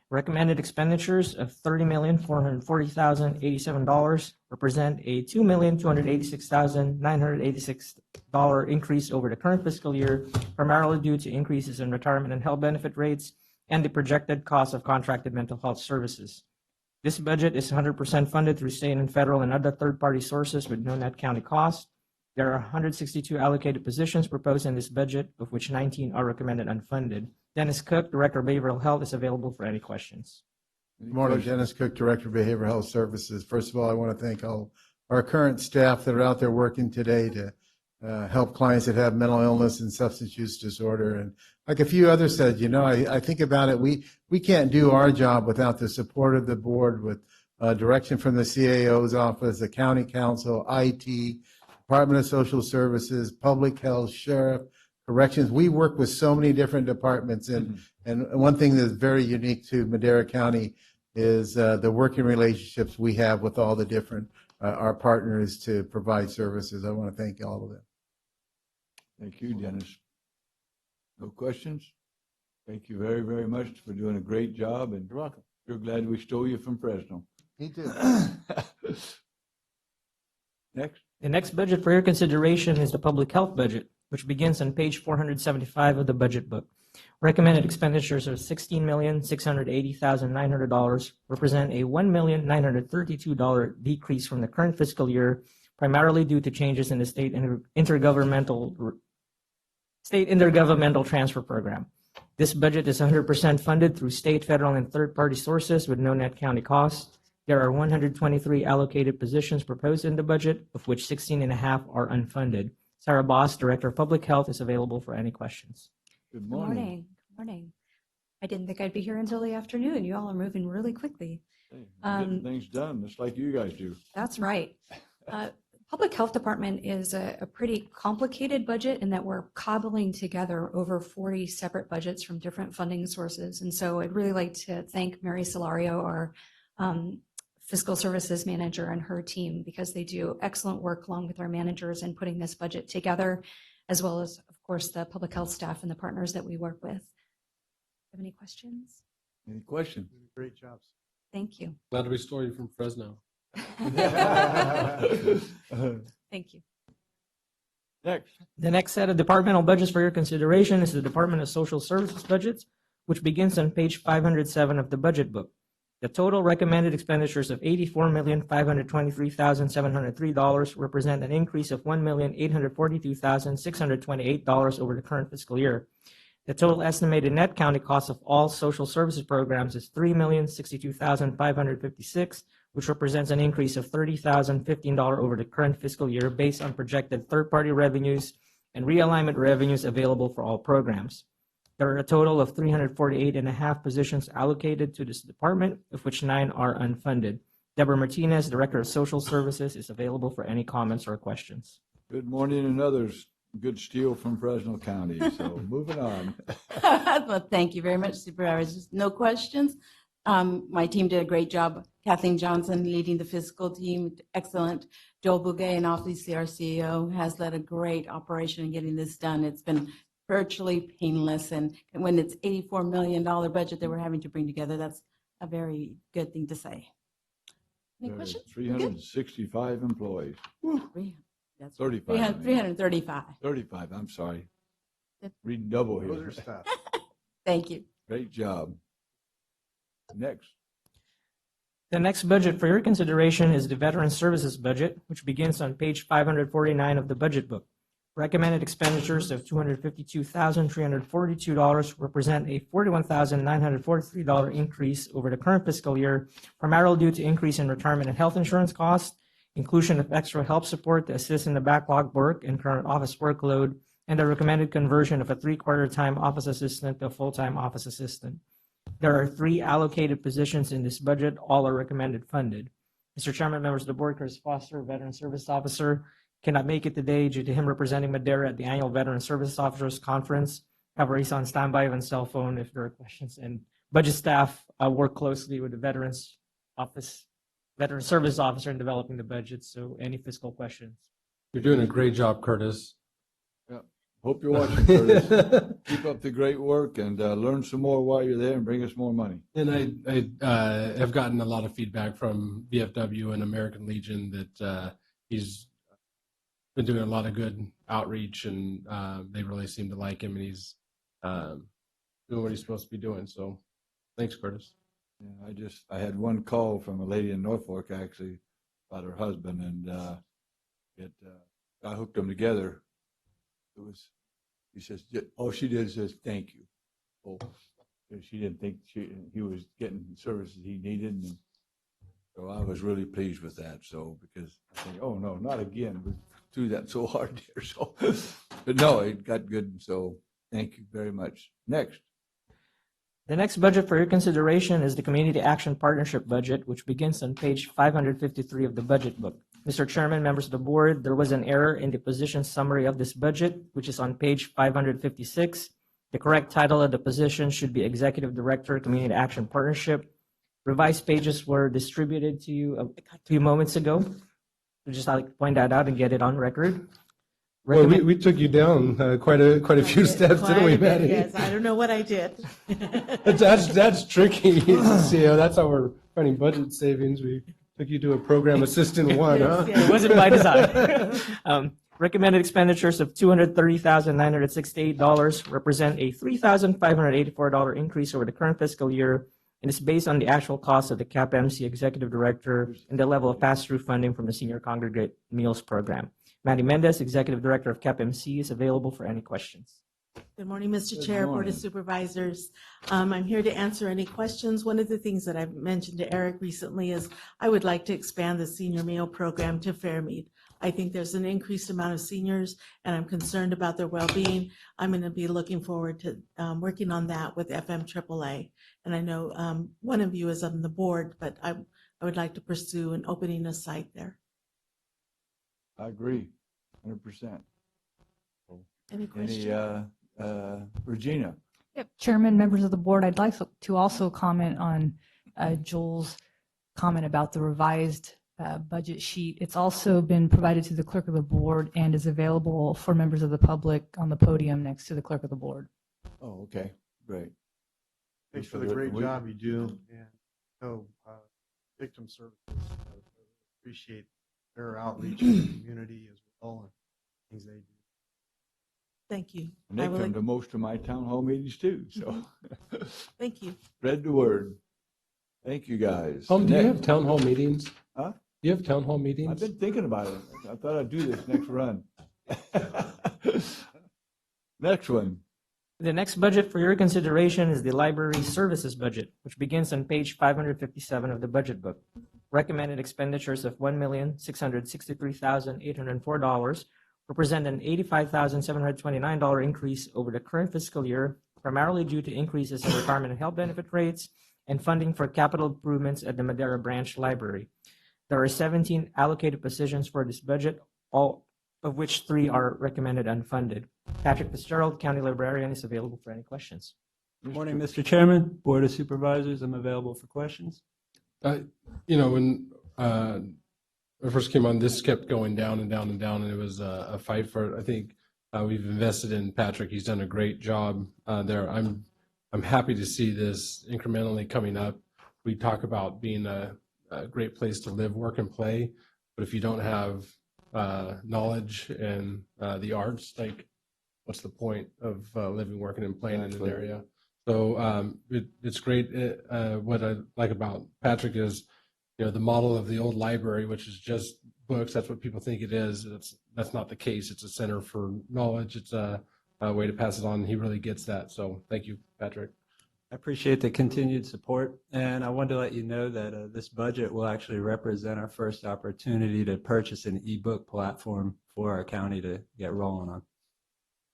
Recommended expenditures of $30,440,087 represent a $2,286,986 increase over the current fiscal year, primarily due to increases in retirement and health benefit rates and the projected cost of contracted mental health services. This budget is 100% funded through state and federal and other third-party sources with no net county cost. There are 162 allocated positions proposed in this budget, of which 19 are recommended unfunded. Dennis Cook, Director of Behavioral Health, is available for any questions. Any Good morning, questions? Dennis Cook, Director of Behavioral Health Services. First of all, I want to thank all our current staff that are out there working today to help clients that have mental illness and substance use disorder. And like a few others said, I think about it, we can't do our job without the support of the board, with direction from the CAO's office, the county council, IT, Department of Social Services, Public Health, Sheriff, Corrections. We work with so many different departments, and one thing that's very unique to Madera County is the working relationships we have with all the different our partners to provide services. I want to thank all of them. Thank you, Dennis. No questions? Thank you very, very much for doing a great job, and You're welcome. you're glad we stole you from Fresno. Me too. Next. The next budget for your consideration is the public health budget, which begins on page 475 of the budget book. Recommended expenditures of $16,680,900 represent a $1,932 decrease from the current fiscal year, primarily due to changes in the state intergovernmental transfer program. This budget is 100% funded through state, federal, and third-party sources with no net county costs. There are 123 allocated positions proposed in the budget, of which 16 and a half are unfunded. Sarah Boss, Director of Public Health, is available for any questions. Good Good morning. Good morning. I didn't think I'd be here until the afternoon. You all are moving really quickly. Hey, we're getting things done, just like you guys do. That's right. Public Health Department is a pretty complicated budget in that we're cobbling together over 40 separate budgets from different funding sources. And so I'd really like to thank Mary Solario, our Fiscal Services Manager, and her team, because they do excellent work along with our managers in putting this budget together, as well as, of course, the public health staff and the partners that we work with. Have any questions? Any questions? Great jobs. Thank you. Glad we stole you from Fresno. Thank you. Next. The next set of departmental budgets for your consideration is the Department of Social Services budgets, which begins on page 507 of the budget book. The total recommended expenditures of $84,523,703 represent an increase of $1,842,628 over the current fiscal year. The total estimated net county cost of all social services programs is $3,062,556, which represents an increase of $30,015 over the current fiscal year based on projected third-party revenues and realignment revenues available for all programs. There are a total of 348 and a half positions allocated to this department, of which 9 are unfunded. Deborah Martinez, Director of Social Services, is available for any comments or questions. Good morning, and others. Good steal from Fresno County. So moving on. Well, thank you very much, Supervisors. No questions. My team did a great job. Kathleen Johnson leading the fiscal team, excellent. Joel Bouguet, and obviously our CEO, has led a great operation in getting this done. It's been virtually painless, and when it's $84 million budget that we're having to bring together, that's a very good thing to say. Any questions? 365 employees. That's 35. 335. 35, I'm sorry. Good. Reading double here. Those are stuff. Thank you. Great job. Next. The next budget for your consideration is the Veteran Services budget, which begins on page 549 of the budget book. Recommended expenditures of $252,342 represent a $41,943 increase over the current fiscal year, primarily due to increase in retirement and health insurance costs, inclusion of extra help support to assist in the backlog work and current office workload, and the recommended conversion of a 3/4-time office assistant to a full-time office assistant. There are 3 allocated positions in this budget. All are recommended funded. Mr. Chairman, members of the board, Chris Foster, Veteran Service Officer, cannot make it today due to him representing Madera at the annual Veteran Service Officers Conference. However, he's on standby on cell phone if there are questions. And budget staff work closely with the Veteran Service Officer in developing the budget. So any fiscal questions? You're doing a great job, Curtis. Yeah. Hope you're watching, Curtis. Keep up the great work, and learn some more while you're there and bring us more money. And I have gotten a lot of feedback from VFW and American Legion that he's been doing a lot of good outreach, and they really seem to like him, and he's doing what he's supposed to be doing. So thanks, Curtis. Yeah, I had one call from a lady in Norfolk, actually, about her husband, and I hooked them together. He says, all she did is says, thank you. Oh, She didn't think he was getting the services he needed. And so I was really pleased with that. So, because I think, oh no, not again. We threw that so hard there. So, but no, it got good. So thank you very much. Next. The next budget for your consideration is the Community Action Partnership budget, which begins on page 553 of the budget book. Mr. Chairman, members of the board, there was an error in the position summary of this budget, which is on page 556. The correct title of the position should be Executive Director, Community Action Partnership. Revised pages were distributed to you a few moments ago. So just like to point that out and get it on record. Well, we took you down quite a few steps, didn't we, Maddie? Yes, I don't know what I did. That's tricky. CEO. That's how we're finding budget savings. We took you to a program assistant one, huh? It wasn't by design. Recommended expenditures of $230,968 represent a $3,584 increase over the current fiscal year, and is based on the actual cost of the CAPMC Executive Director and the level of pass-through funding from the Senior Congregate Meals Program. Manny Mendez, Executive Director of CAPMC, is available for any questions. Good morning, Mr. Good Chair, Board morning. of Supervisors. I'm here to answer any questions. One of the things that I've mentioned to Eric recently is I would like to expand the senior meal program to Fairmead. I think there's an increased amount of seniors, and I'm concerned about their well-being. I'm going to be looking forward to working on that with FMAAA. And I know one of you is on the board, but I would like to pursue an opening a site there. I agree, 100%. Any questions? Regina? Yep. Chairman, members of the board, I'd like to also comment on Joel's comment about the revised budget sheet. It's also been provided to the clerk of the board and is available for members of the public on the podium next to the clerk of the board. Oh, okay, great. Thanks for the great job you do. And so, victim services, appreciate their outreach to the community as well and things they do. Thank you. And they I will- come to most of my town hall meetings too, so. Thank you. Spread the word. Thank you, guys. Do you Next. have town hall meetings? Huh? Do you have town hall meetings? I've been thinking about it. I thought I'd do this next run. Next one. The next budget for your consideration is the Library Services budget, which begins on page 557 of the budget book. Recommended expenditures of $1,663,804 represent an $85,729 increase over the current fiscal year, primarily due to increases in retirement and health benefit rates and funding for capital improvements at the Madera Branch Library. There are 17 allocated positions for this budget, all of which 3 are recommended unfunded. Patrick Fitzgerald, County Librarian, is available for any questions. Good morning, Mr. Chairman, Board of Supervisors. I'm available for questions. When I first came on, this kept going down and down and down, and it was a fight for it. I think we've invested in Patrick. He's done a great job there. I'm happy to see this incrementally coming up. We talk about being a great place to live, work, and play, but if you don't have knowledge and the arts, like, what's the point of living, working, and playing in an area? So it's great. What I like about Patrick is, the model of the old library, which is just books. That's what people think it is. That's not the case. It's a center for knowledge. It's a way to pass it on. He really gets that. So thank you, Patrick. I appreciate the continued support, and I wanted to let you know that this budget will actually represent our first opportunity to purchase an ebook platform for our county to get rolling on.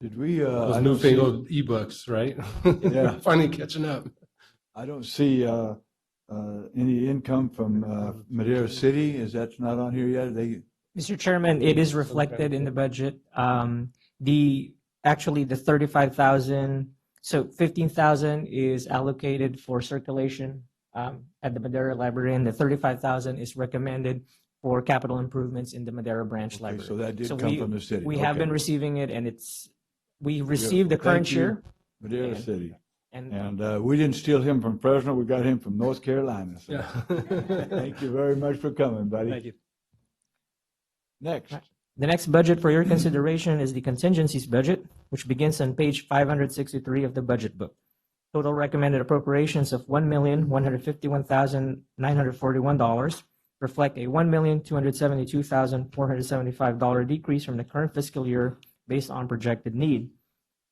Did we? Those newfangled ebooks, right? Yeah. Finally catching up. I don't see any income from Madera City. That's not on here yet? Mr. Chairman, it is reflected in the budget. The 35,000, so 15,000 is allocated for circulation at the Madera Library, and the 35,000 is recommended for capital improvements in the Madera Branch Library. So that did come from the city. We have been receiving it, and we received the current year. Madera City. And we didn't steal him from Fresno. We got him from North Carolina. So. Yeah. Thank you very much for coming, buddy. Thank you. Next. The next budget for your consideration is the contingencies budget, which begins on page 563 of the budget book. Total recommended appropriations of $1,151,941 reflect a $1,272,475 decrease from the current fiscal year based on projected need.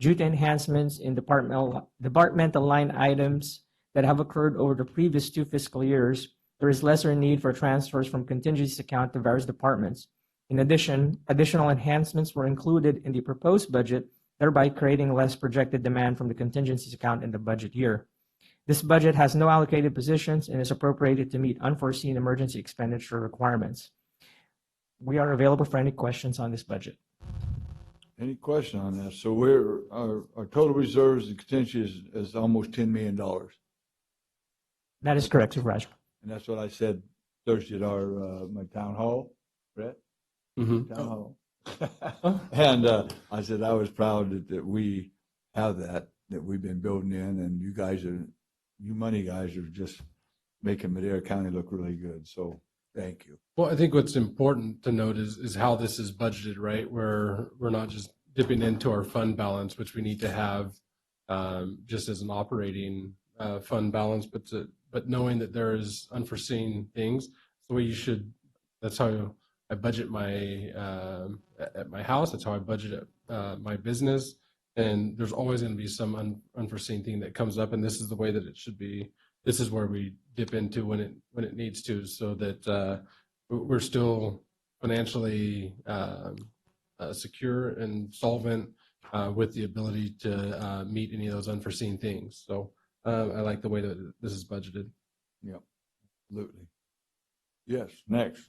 due to enhancements in departmental line items that have occurred over the previous 2 fiscal years, there is lesser need for transfers from contingency account to various departments. In addition, additional enhancements were included in the proposed budget, thereby creating less projected demand from the contingencies account in the budget year. This budget has no allocated positions and is appropriated to meet unforeseen emergency expenditure requirements. We are available for any questions on this budget. Any question on that? So our total reserves and contingency is almost $10 million. That is correct, Supervisor. And that's what I said Thursday at my town hall, Brett? Mm-hmm. Town hall. And I said I was proud that we have that we've been building in, and you money guys are just making Madera County look really good. So thank you. Well, I think what's important to note is how this is budgeted, right? Where we're not just dipping into our fund balance, which we need to have just as an operating fund balance, but knowing that there is unforeseen things. So that's how I budget at my house. That's how I budget at my business. And there's always going to be some unforeseen thing that comes up, and this is the way that it should be. This is where we dip into when it needs to, so that we're still financially secure and solvent with the ability to meet any of those unforeseen things. So I like the way that this is budgeted. Yeah, absolutely. Yes, next.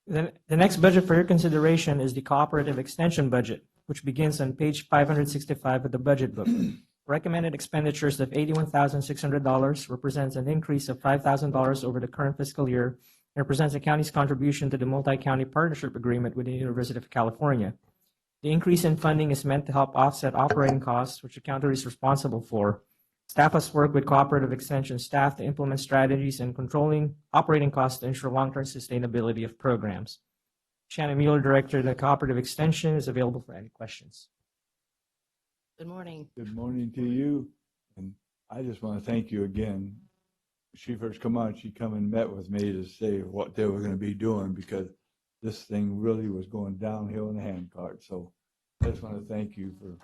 The next budget for your consideration is the cooperative extension budget, which begins on page 565 of the budget book. Recommended expenditures of $81,600 represents an increase of $5,000 over the current fiscal year and represents the county's contribution to the multi-county partnership agreement with the University of California. The increase in funding is meant to help offset operating costs, which the county is responsible for. Staff has worked with cooperative extension staff to implement strategies and controlling operating costs to ensure long-term sustainability of programs. Shannon Mueller, Director of the Cooperative Extension, is available for any questions. Good morning. Good morning to you. And I just want to thank you again. She first come on, she come and met with me to say what they were going to be doing, because this thing really was going downhill in a handcart. So I just want to thank you for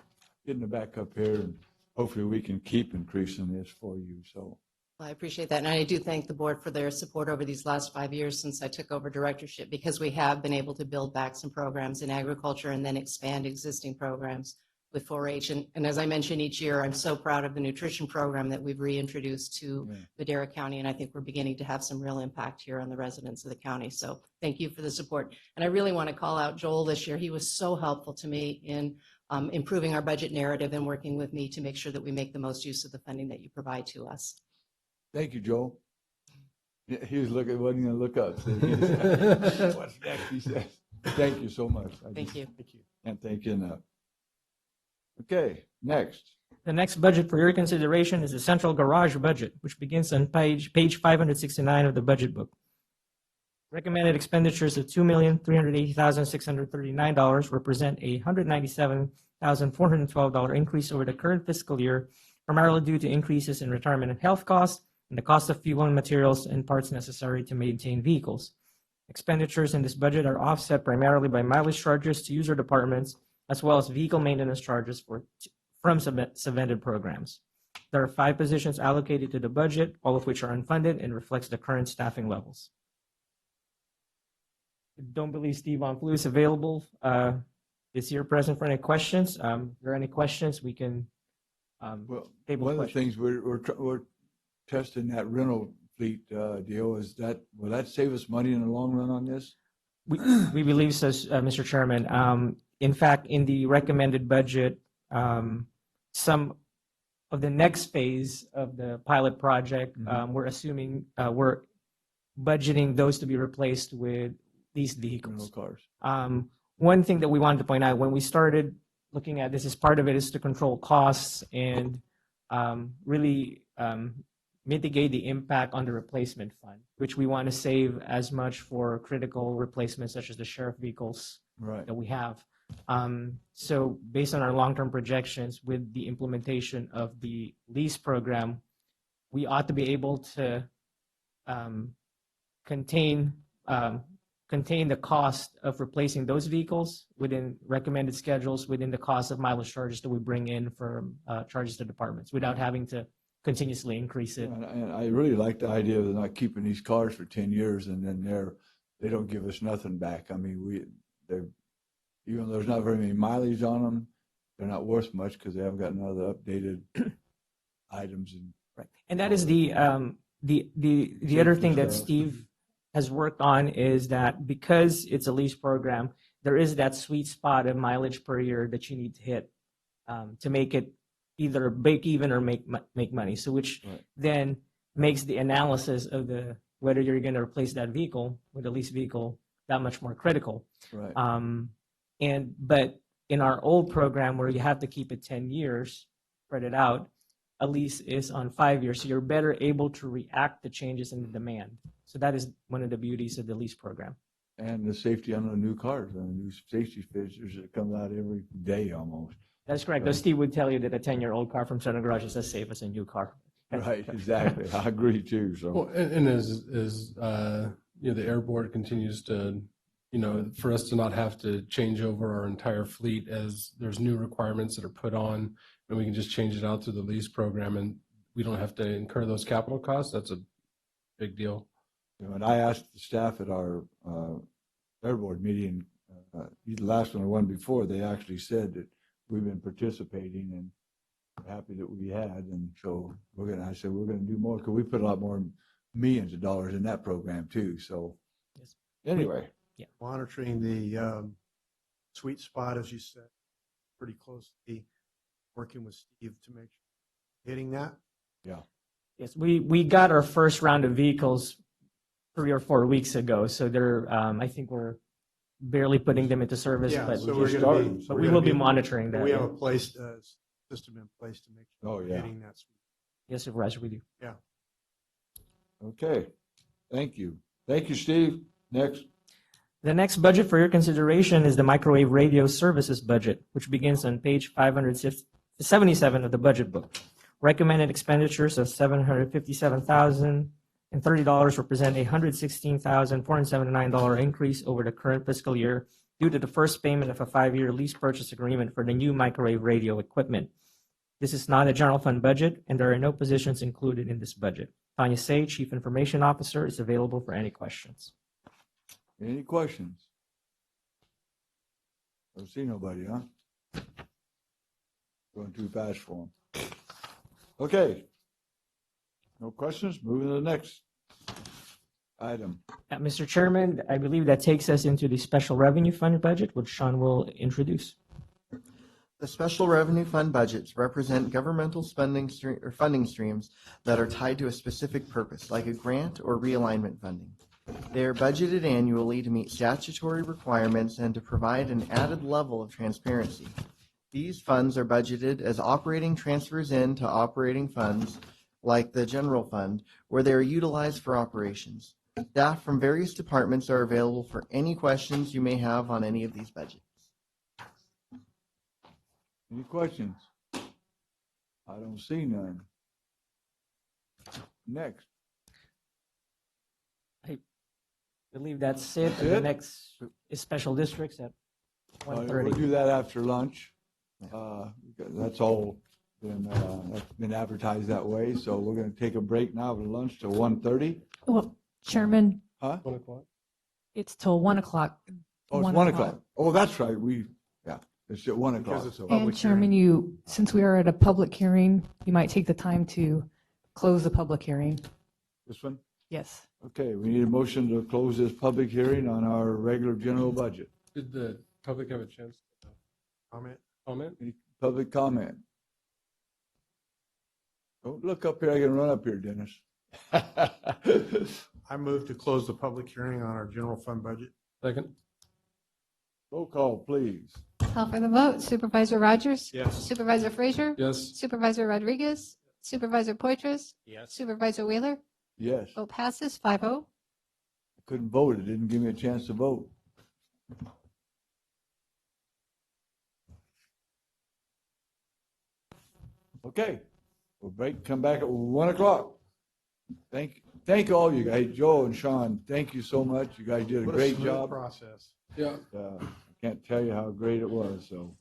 getting it back up here, and hopefully we can keep increasing this for you. So Well, I appreciate that. And I do thank the board for their support over these last 5 years since I took over directorship, because we have been able to build back some programs in agriculture and then expand existing programs with 4-H. And as I mentioned each year, I'm so proud of the nutrition program that we've reintroduced to Madera County. And I think we're beginning to have some real impact here on the residents of the county. So thank you for the support. And I really want to call out Joel this year. He was so helpful to me in improving our budget narrative and working with me to make sure that we make the most use of the funding that you provide to us. thank you, Joel. Yeah, he was wasn't going to look up. So he said, what's next? He said, thank you so much. Thank you. Can't thank you enough. Okay, next. The next budget for your consideration is the central garage budget, which begins on page 569 of the budget book. Recommended expenditures of $2,380,639 represent a $197,412 increase over the current fiscal year, primarily due to increases in retirement and health costs and the cost of fuel and materials and parts necessary to maintain vehicles. Expenditures in this budget are offset primarily by mileage charges to user departments, as well as vehicle maintenance charges from subvented programs. There are 5 positions allocated to the budget, all of which are unfunded and reflects the current staffing levels. I don't believe Steve Onflue is available this year present for any questions. If there are any questions, we can table One of the questions. things we're testing that rental fleet deal, will that save us money in the long run on this? We believe so, Mr. Chairman. In fact, in the recommended budget, some of the next phase of the pilot project, we're assuming we're budgeting those to be replaced with leased vehicles. Cars. One thing that we wanted to point out when we started looking at this, is part of it is to control costs and really mitigate the impact on the replacement fund, which we want to save as much for critical replacements such as the sheriff vehicles that we have. So based on our long-term projections with the implementation of the lease program, we ought to be able to contain contain the cost of replacing those vehicles within recommended schedules, within the cost of mileage charges that we bring in for charges to departments without having to continuously increase it. And I really like the idea of not keeping these cars for 10 years and then they don't give us nothing back. I mean, even though there's not very many mileage on them, they're not worth much because they haven't got none of the updated items. Right. And that is the other thing that Steve has worked on is that because it's a lease program, there is that sweet spot of mileage per year that you need to hit to make it either break even or make money. So which then makes the analysis of whether you're going to replace that vehicle with a lease vehicle that much more critical. Right. But in our old program where you have to keep it 10 years, spread it out, a lease is on 5 years. So you're better able to react to changes in the demand. So that is one of the beauties of the lease program. And the safety on the new cars and the new safety features that come out every day almost. That's correct. Though Steve would tell you that a 10-year-old car from Southern Garage is as safe as a new car. Right, exactly. I agree too. So, well, and as the Air Board continues to, for us to not have to change over our entire fleet as there's new requirements that are put on, and we can just change it out through the lease program, and we don't have to incur those capital costs. That's a big deal. And I asked the staff at our Air Board meeting, the last one, the one before, they actually said that we've been participating and happy that we had, and so I said we're gonna do more because we put a lot more millions of dollars in that program too. So anyway, monitoring the sweet spot, as you said, pretty closely, working with Steve to make sure hitting that. Yeah. Yes, we got our first round of vehicles 3 or 4 weeks ago, so they're I think we're barely putting them into service, but we will be monitoring that. We have a system in place to make sure we're hitting that sweet. Yes, Supervisor, we do. Yeah. Okay. Thank you. Thank you, Steve. Next. The next budget for your consideration is the microwave radio services budget, which begins on page 577 of the budget book. Recommended expenditures of $757,030 represent a $116,479 increase over the current fiscal year due to the first payment of a 5-year lease purchase agreement for the new microwave radio equipment. This is not a general fund budget, and there are no positions included in this budget. Tanya Say, Chief Information Officer, is available for any questions. Any questions? Don't see nobody, huh? Going too fast for them. Okay. No questions? Moving to the next item. Mr. Chairman, I believe that takes us into the special revenue fund budget, which Sean will introduce. The special revenue fund budgets represent governmental funding streams that are tied to a specific purpose, like a grant or realignment funding. They are budgeted annually to meet statutory requirements and to provide an added level of transparency. These funds are budgeted as operating transfers into operating funds, like the general fund, where they are utilized for operations. Staff from various departments are available for any questions you may have on any of these budgets. Any questions? I don't see none. Next. I believe that's it. The next is special districts at 1:30. We'll do that after lunch. That's all been advertised that way. So we're going to take a break now for lunch till 1:30. Well, Chairman, Huh? 1 o'clock. it's till 1 o'clock. Oh, it's 1 o'clock. Oh, that's right. It's at 1 o'clock. And Chairman, since we are at a public hearing, you might take the time to close the public hearing. This one? Yes. Okay, we need a motion to close this public hearing on our regular general budget. Did the public have a chance to comment? Any public comment? Don't look up here. I can run up here, Dennis. I move to close the public hearing on our general fund budget. Second. Roll call, please. Call for the vote. Supervisor Rogers? Yes. Supervisor Frazier? Yes. Supervisor Rodriguez? Supervisor Poitras? Yes. Supervisor Wheeler? Yes. Vote passes 5-0. I couldn't vote. It didn't give me a chance to vote. Okay. We'll break, come back at 1 o'clock. Thank all you guys, Joe and Sean. Thank you so much. You guys did a What great smooth job. process. Yeah. I can't tell you how great it was. So.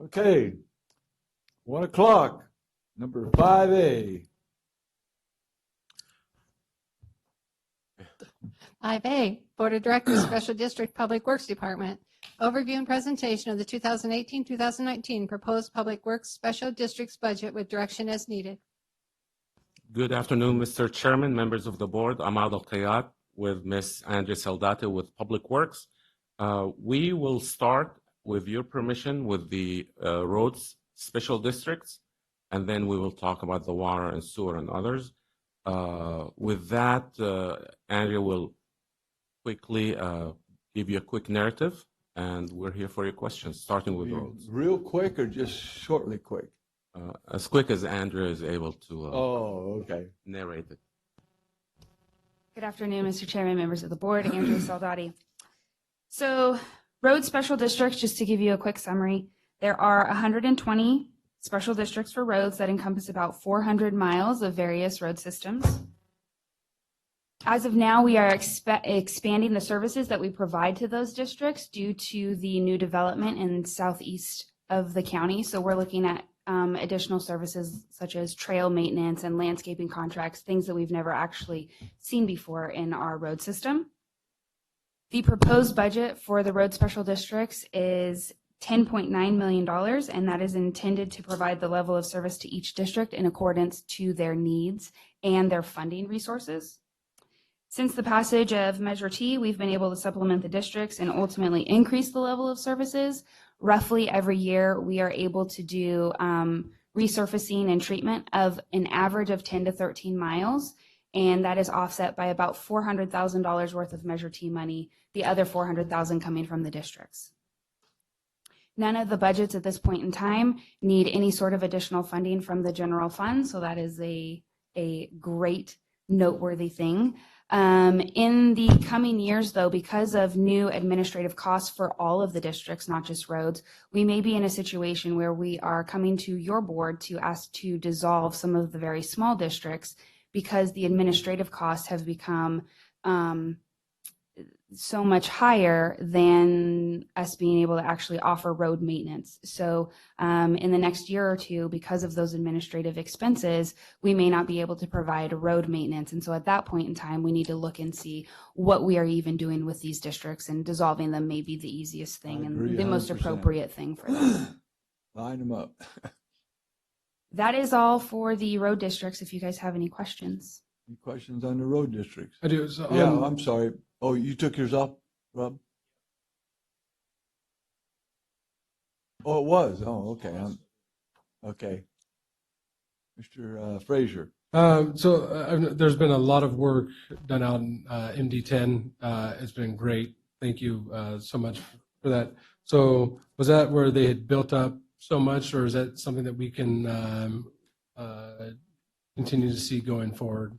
Okay, 1 o'clock, number 5A. 5A, Board of Directors, Special District Public Works Department. Overview and presentation of the 2018-2019 proposed Public Works Special Districts budget with direction as needed. Good afternoon, Mr. Chairman, members of the board. I'm Adel Kayat with Ms. Andrea Saldate with Public Works. We will start, with your permission, with the roads special districts, and then we will talk about the water and sewer and others. With that, Andrea will quickly give you a quick narrative, and we're here for your questions, starting with roads. Real quick or just shortly quick? As quick as Andrea is able to okay. narrate it. Good afternoon, Mr. Chairman, members of the board, Andrea Saldati. So, road special districts, just to give you a quick summary, there are 120 special districts for roads that encompass about 400 miles of various road systems. As of now, we are expanding the services that we provide to those districts due to the new development in southeast of the county. So we're looking at additional services such as trail maintenance and landscaping contracts, things that we've never actually seen before in our road system. The proposed budget for the road special districts is $10.9 million, and that is intended to provide the level of service to each district in accordance to their needs and their funding resources. Since the passage of Measure T, we've been able to supplement the districts and ultimately increase the level of services. Roughly every year, we are able to do resurfacing and treatment of an average of 10 to 13 miles, and that is offset by about $400,000 worth of Measure T money, the other $400,000 coming from the districts. None of the budgets at this point in time need any sort of additional funding from the general fund, so that is a great, noteworthy thing. In the coming years, though, because of new administrative costs for all of the districts, not just roads, we may be in a situation where we are coming to your board to ask to dissolve some of the very small districts because the administrative costs have become so much higher than us being able to actually offer road maintenance. So in the next year or two, because of those administrative expenses, we may not be able to provide road maintenance. And so at that point in time, we need to look and see what we are even doing with these districts, and dissolving them may be the easiest thing and the most 100%. appropriate thing for them. Line them up. That is all for the road districts, if you guys have any questions. Any questions on the road districts? I do. So, Yeah, I'm sorry. Oh, you took yours up, Rob? Oh, it was. Oh, okay. Okay. Mr. Frazier. There's been a lot of work done out in MD10. It's been great. Thank you so much for that. So was that where they had built up so much, or is that something that we can continue to see going forward?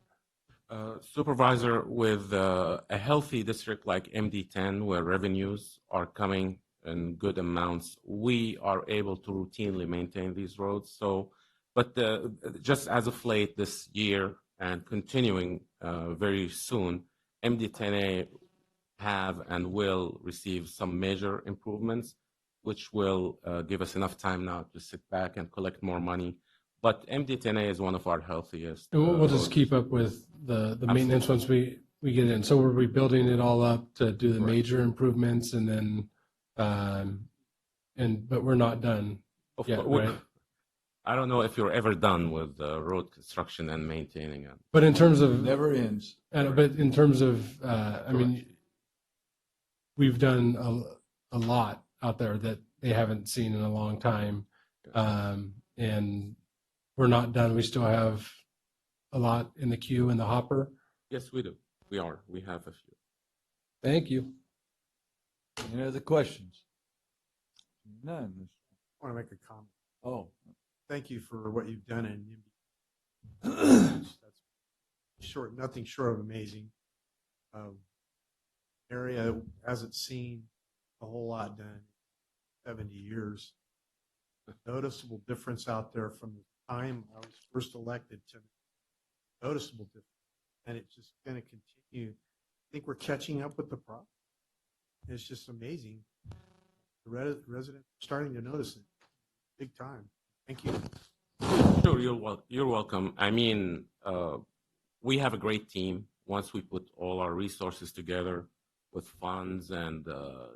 Supervisor, with a healthy district like MD10, where revenues are coming in good amounts, we are able to routinely maintain these roads. So, but just as of late this year and continuing very soon, MD10A have and will receive some major improvements, which will give us enough time now to sit back and collect more money. But MD10A is one of our healthiest. And we'll just keep up with the maintenance once we get in. So we're rebuilding it all up to do the major improvements, and then, but we're not done yet, right? I don't know if you're ever done with road construction and maintaining it. But in terms of never ends. But in terms of, I mean, we've done a lot out there that they haven't seen in a long time, and we're not done. We still have a lot in the queue, in the hopper. Yes, we do. We are. We have a few. Thank you. Any other questions? None. I want to make a comment. Oh. Thank you for what you've done in that's nothing short of amazing. Area hasn't seen a whole lot done in 70 years. A noticeable difference out there from the time I was first elected to noticeable difference, and it's just going to continue. I think we're catching up with the problem. It's just amazing. The residents are starting to notice it. big time. Thank you. Sure, you're welcome. I mean, we have a great team. Once we put all our resources together with funds and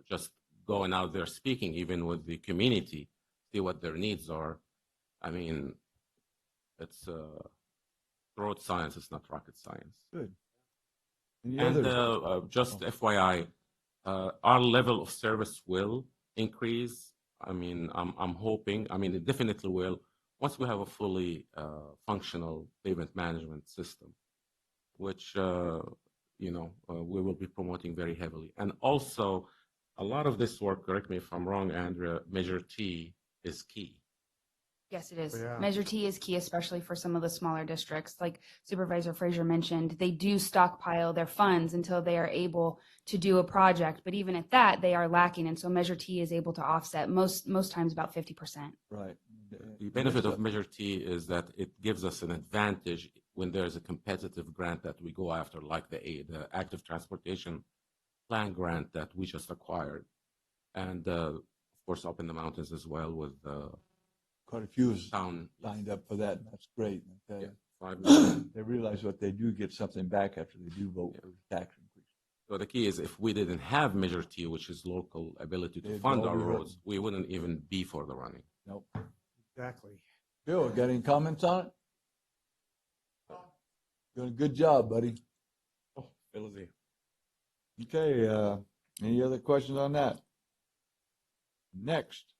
just going out there speaking, even with the community, see what their needs are. I mean, it's road science. It's not rocket science. Good. Any And others? just FYI, our level of service will increase. I mean, I'm hoping. I mean, it definitely will once we have a fully functional pavement management system, which we will be promoting very heavily. And also, a lot of this work. Correct me if I'm wrong, Andrea. Measure T is key. Yes, it is. Yeah. Measure T is key, especially for some of the smaller districts. Like Supervisor Frazier mentioned, they do stockpile their funds until they are able to do a project. But even at that, they are lacking. And so Measure T is able to offset most times about 50%. Right. The benefit of Measure T is that it gives us an advantage when there's a competitive grant that we go after, like the Active Transportation Plan grant that we just acquired. And of course, up in the mountains as well with quite a few town lined up for that. That's great. Okay. Yeah, they realize what they do get something back after they do vote for tax increase. So the key is if we didn't have Measure T, which is local ability to They'd fund all our be hurting. roads, we wouldn't even be for the running. Nope. Exactly. Bill, got any comments on it? Doing a good job, buddy. Oh, Bill is here. Okay, any other questions on that? Next.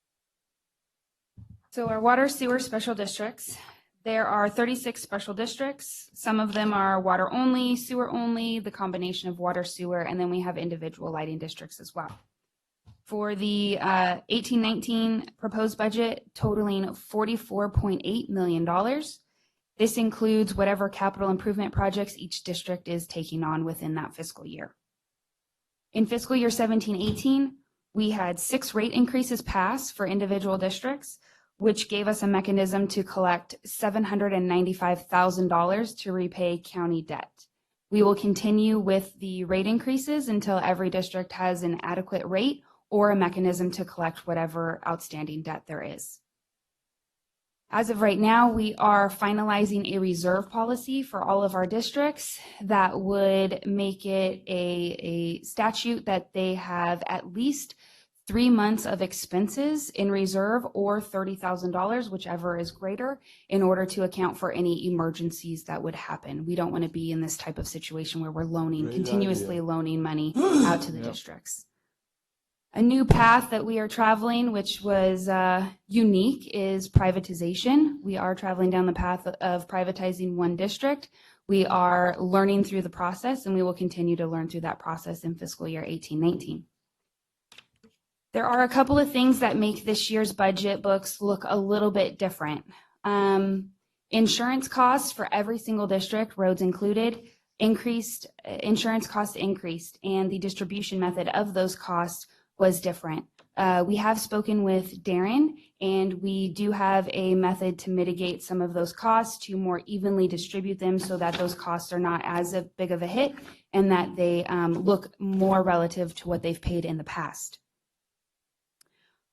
So our water sewer special districts, there are 36 special districts. Some of them are water only, sewer only, the combination of water, sewer, and then we have individual lighting districts as well. For the 1819 proposed budget totaling $44.8 million. This includes whatever capital improvement projects each district is taking on within that fiscal year. In fiscal year 17-18, we had 6 rate increases pass for individual districts, which gave us a mechanism to collect $795,000 to repay county debt. We will continue with the rate increases until every district has an adequate rate or a mechanism to collect whatever outstanding debt there is. As of right now, we are finalizing a reserve policy for all of our districts that would make it a statute that they have at least 3 months of expenses in reserve or $30,000, whichever is greater, in order to account for any emergencies that would happen. We don't want to be in this type of situation where we're continuously loaning money out to the districts. A new path that we are traveling, which was unique, is privatization. We are traveling down the path of privatizing one district. We are learning through the process, and we will continue to learn through that process in fiscal year 18-19. There are a couple of things that make this year's budget books look a little bit different. Insurance costs for every single district, roads included, increased, insurance costs increased, and the distribution method of those costs was different. We have spoken with Darren, and we do have a method to mitigate some of those costs to more evenly distribute them so that those costs are not as big of a hit and that they look more relative to what they've paid in the past.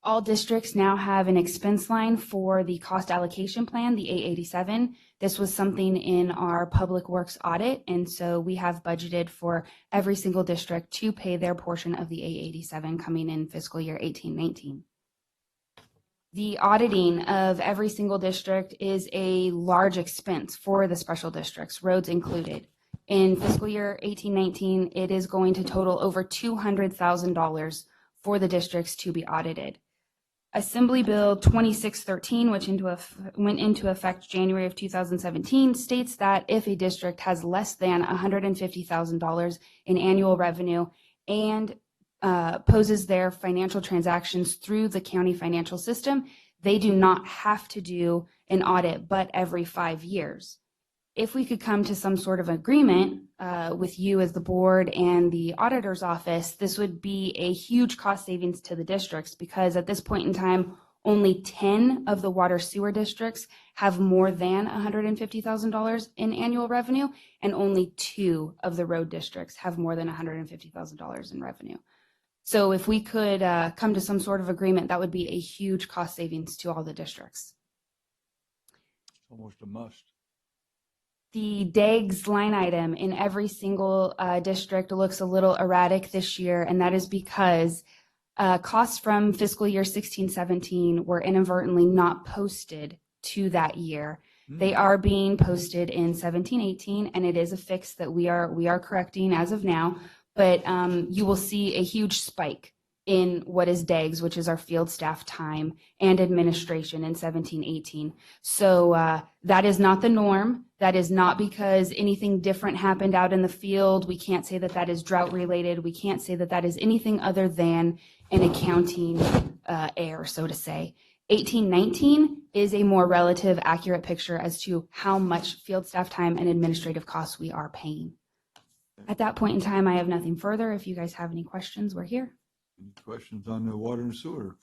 All districts now have an expense line for the cost allocation plan, the 887. This was something in our public works audit, and so we have budgeted for every single district to pay their portion of the 887 coming in fiscal year 18-19. The auditing of every single district is a large expense for the special districts, roads included. In fiscal year 18-19, it is going to total over $200,000 for the districts to be audited. Assembly Bill 2613, which went into effect January of 2017, states that if a district has less than $150,000 in annual revenue and poses their financial transactions through the county financial system, they do not have to do an audit, but every 5 years. If we could come to some sort of agreement with you as the board and the auditor's office, this would be a huge cost savings to the districts because at this point in time, only 10 of the water sewer districts have more than $150,000 in annual revenue, and only 2 of the road districts have more than $150,000 in revenue. So if we could come to some sort of agreement, that would be a huge cost savings to all the districts. Almost a must. The DEGS line item in every single district looks a little erratic this year, and that is because costs from fiscal year 16-17 were inadvertently not posted to that year. They are being posted in 17-18, and it is a fix that we are correcting as of now. But you will see a huge spike in what is DEGS, which is our field staff time and administration in 17-18. So that is not the norm. That is not because anything different happened out in the field. We can't say that that is drought related. We can't say that that is anything other than an accounting error, so to say. 18-19 is a more relative, accurate picture as to how much field staff time and administrative costs we are paying. At that point in time, I have nothing further. If you guys have any questions, we're here. Any questions on the water and sewer?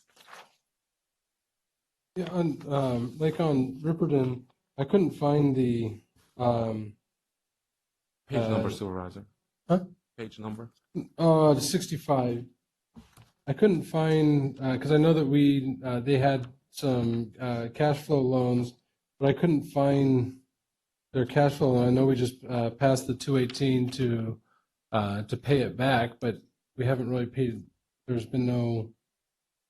Yeah, on like on Ripperton, I couldn't find the Page number, Supervisor. Huh? Page number. The 65. I couldn't find because I know that they had some cash flow loans, but I couldn't find their cash flow loan. I know we just passed the 218 to pay it back, but we haven't really paid. There's been no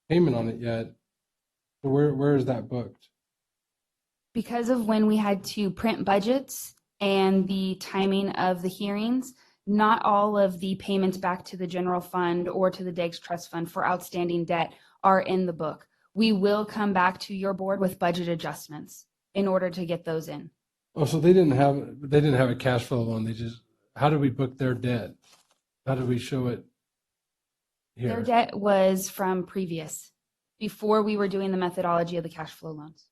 payment on it yet. So where is that booked? Because of when we had to print budgets and the timing of the hearings, not all of the payments back to the general fund or to the DEGS trust fund for outstanding debt are in the book. We will come back to your board with budget adjustments in order to get those in. Oh, so they didn't have a cash flow loan. How did we book their debt? How did we show it here? Their debt was from previous, before we were doing the methodology of the cash flow loans.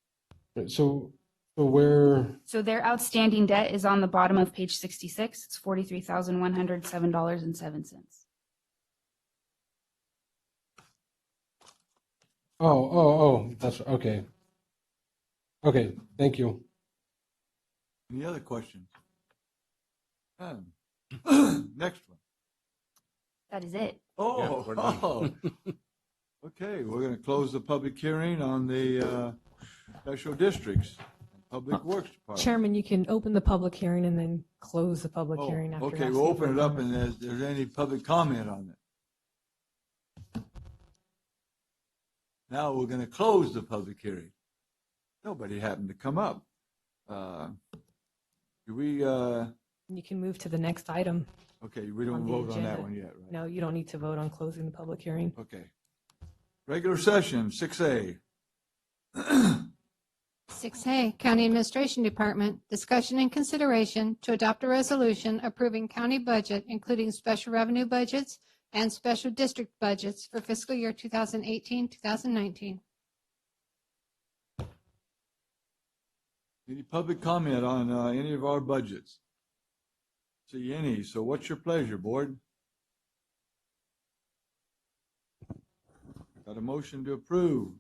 So where? So their outstanding debt is on the bottom of page 66. It's $43,107.07. Oh, that's okay. Okay, thank you. Any other questions? Next one. That is it. Oh, we're done. Okay, we're going to close the public hearing on the special districts, Public Works Department. Chairman, you can open the public hearing and then close the public hearing after. Okay, asking we'll for open it up comment. and is there any public comment on it? Now we're going to close the public hearing. Nobody happened to come up. Do we, You can move to the next item. okay, we don't on the vote on that agenda. one yet, right? No, you don't need to vote on closing the public hearing. Okay. Regular session, 6A. 6A, County Administration Department, discussion and consideration to adopt a resolution approving county budget, including special revenue budgets and special district budgets for fiscal year 2018-2019. Any public comment on any of our budgets? See any, so what's your pleasure, board? Got a motion to approve.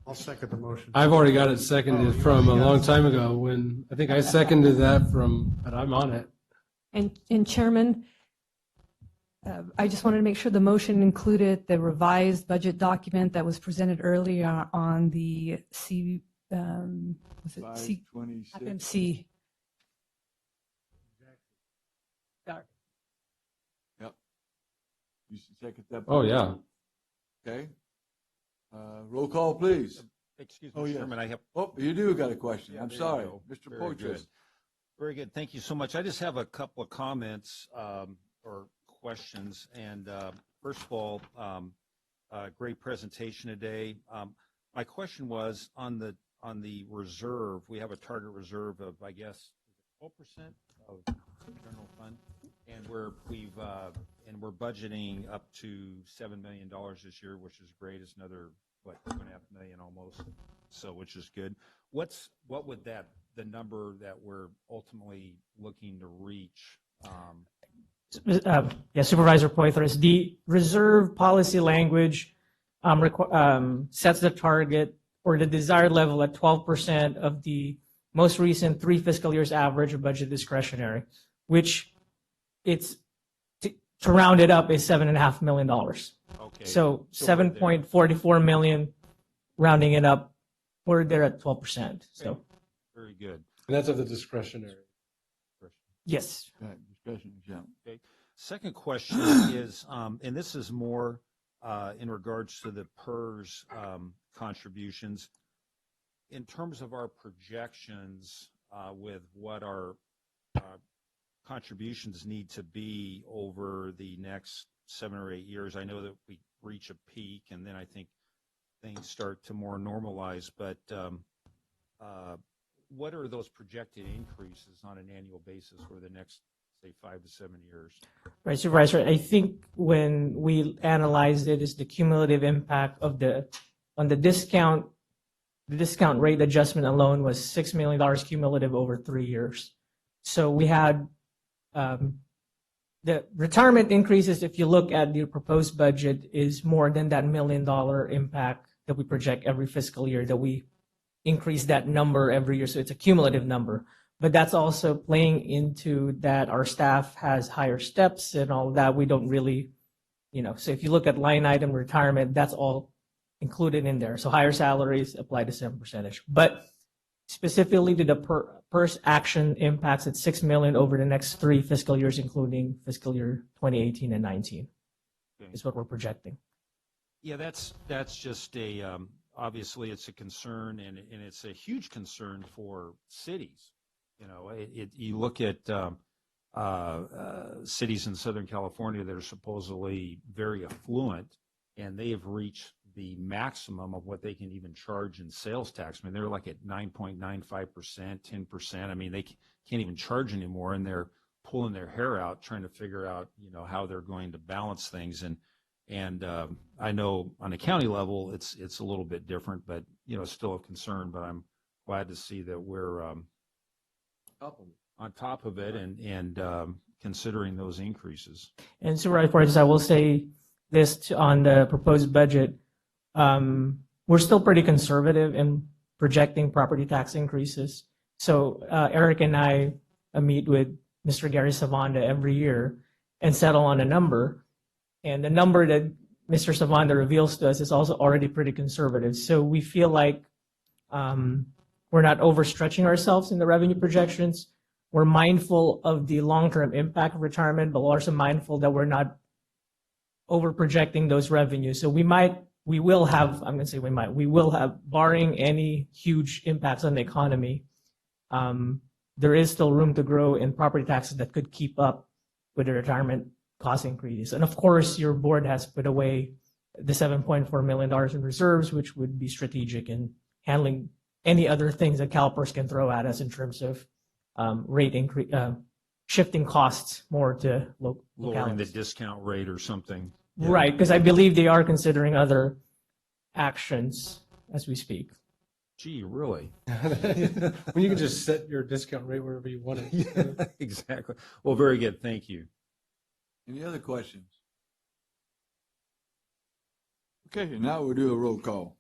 I'll second the motion. I've already got it seconded from a long time ago when I think I seconded that but I'm on it. And Chairman, I just wanted to make sure the motion included the revised budget document that was presented earlier on the FMC. Yep. You should second that. Oh, yeah. Okay. Roll call, please. Excuse Oh, me, yeah. Chairman, I have. Oh, you do got a question. I'm There you sorry. go. Mr. Very Poitras. good. Very good. Thank you so much. I just have a couple of comments or questions. And first of all, great presentation today. My question was on the reserve. We have a target reserve of, I guess, 12% of the general fund, and we're budgeting up to $7 million this year, which is great. It's another $2.5 million almost, so which is good. What would the number that we're ultimately looking to reach? Supervisor Poitras, the reserve policy language sets the target or the desired level at 12% of the most recent 3 fiscal years average of budget discretionary, which it's to round it up is $7.5 million. Okay. Okay. So So we're there. 7.44 million, rounding it up, we're there at 12%. So Very good. And that's of the discretionary. yes. Discussion, yeah. Okay. Second question is, and this is more in regards to the PERS contributions. In terms of our projections with what our contributions need to be over the next 7 or 8 years, I know that we reach a peak and then I think things start to more normalize, but what are those projected increases on an annual basis for the next, say, 5 to 7 years? Right, Supervisor, I think when we analyzed it, is the cumulative impact of on the discount rate adjustment alone was $6 million cumulative over 3 years. So we had the retirement increases, if you look at the proposed budget, is more than that $1 million impact that we project every fiscal year, that we increase that number every year. So it's a cumulative number. But that's also playing into that our staff has higher steps and all of that. We don't really, so if you look at line item retirement, that's all included in there. So higher salaries apply to 7%. But specifically to the PERS action impacts at $6 million over the next 3 fiscal years, including fiscal year 2018 and 19, is what we're projecting. Yeah, that's just obviously it's a concern, and it's a huge concern for cities. You look at cities in Southern California that are supposedly very affluent, and they have reached the maximum of what they can even charge in sales tax. I mean, they're like at 9.95%, 10%. I mean, they can't even charge anymore, and they're pulling their hair out trying to figure out, how they're going to balance things. And I know on a county level, it's a little bit different, but it's still a concern. But I'm glad to see that we're on top of it and considering those increases. And Supervisor, I will say this on the proposed budget. We're still pretty conservative in projecting property tax increases. So Eric and I meet with Mr. Gary Savanda every year and settle on a number. And the number that Mr. Savanda reveals to us is also already pretty conservative. So we feel like we're not overstretching ourselves in the revenue projections. We're mindful of the long-term impact of retirement, but we're also mindful that we're not over-projecting those revenues. So we will have, barring any huge impacts on the economy, there is still room to grow in property taxes that could keep up with the retirement cost increases. And of course, your board has put away the $7.4 million in reserves, which would be strategic in handling any other things that CalPERS can throw at us in terms of rate increase, shifting costs more to localities. Lowering the discount rate or something. Yeah. Right, because I believe they are considering other actions as we speak. Gee, really? When you can just set your discount rate wherever you want it. Yeah, exactly. Well, very good. Thank you. Any other questions? Okay, now we'll do a roll call.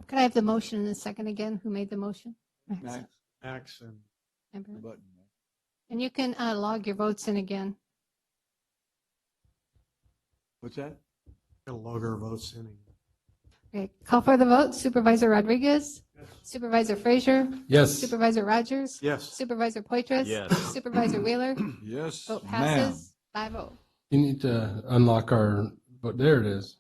Could I have the motion in a second again? Who made the motion? Max and button. And you can log your votes in again. What's that? Gotta log our votes in. Okay, call for the vote. Supervisor Rodriguez? Yes. Supervisor Frazier? Yes. Supervisor Rogers? Yes. Supervisor Poitras? Yes. Supervisor Wheeler? Yes, Vote ma'am. passes 5-0. You need to unlock our, but there it is.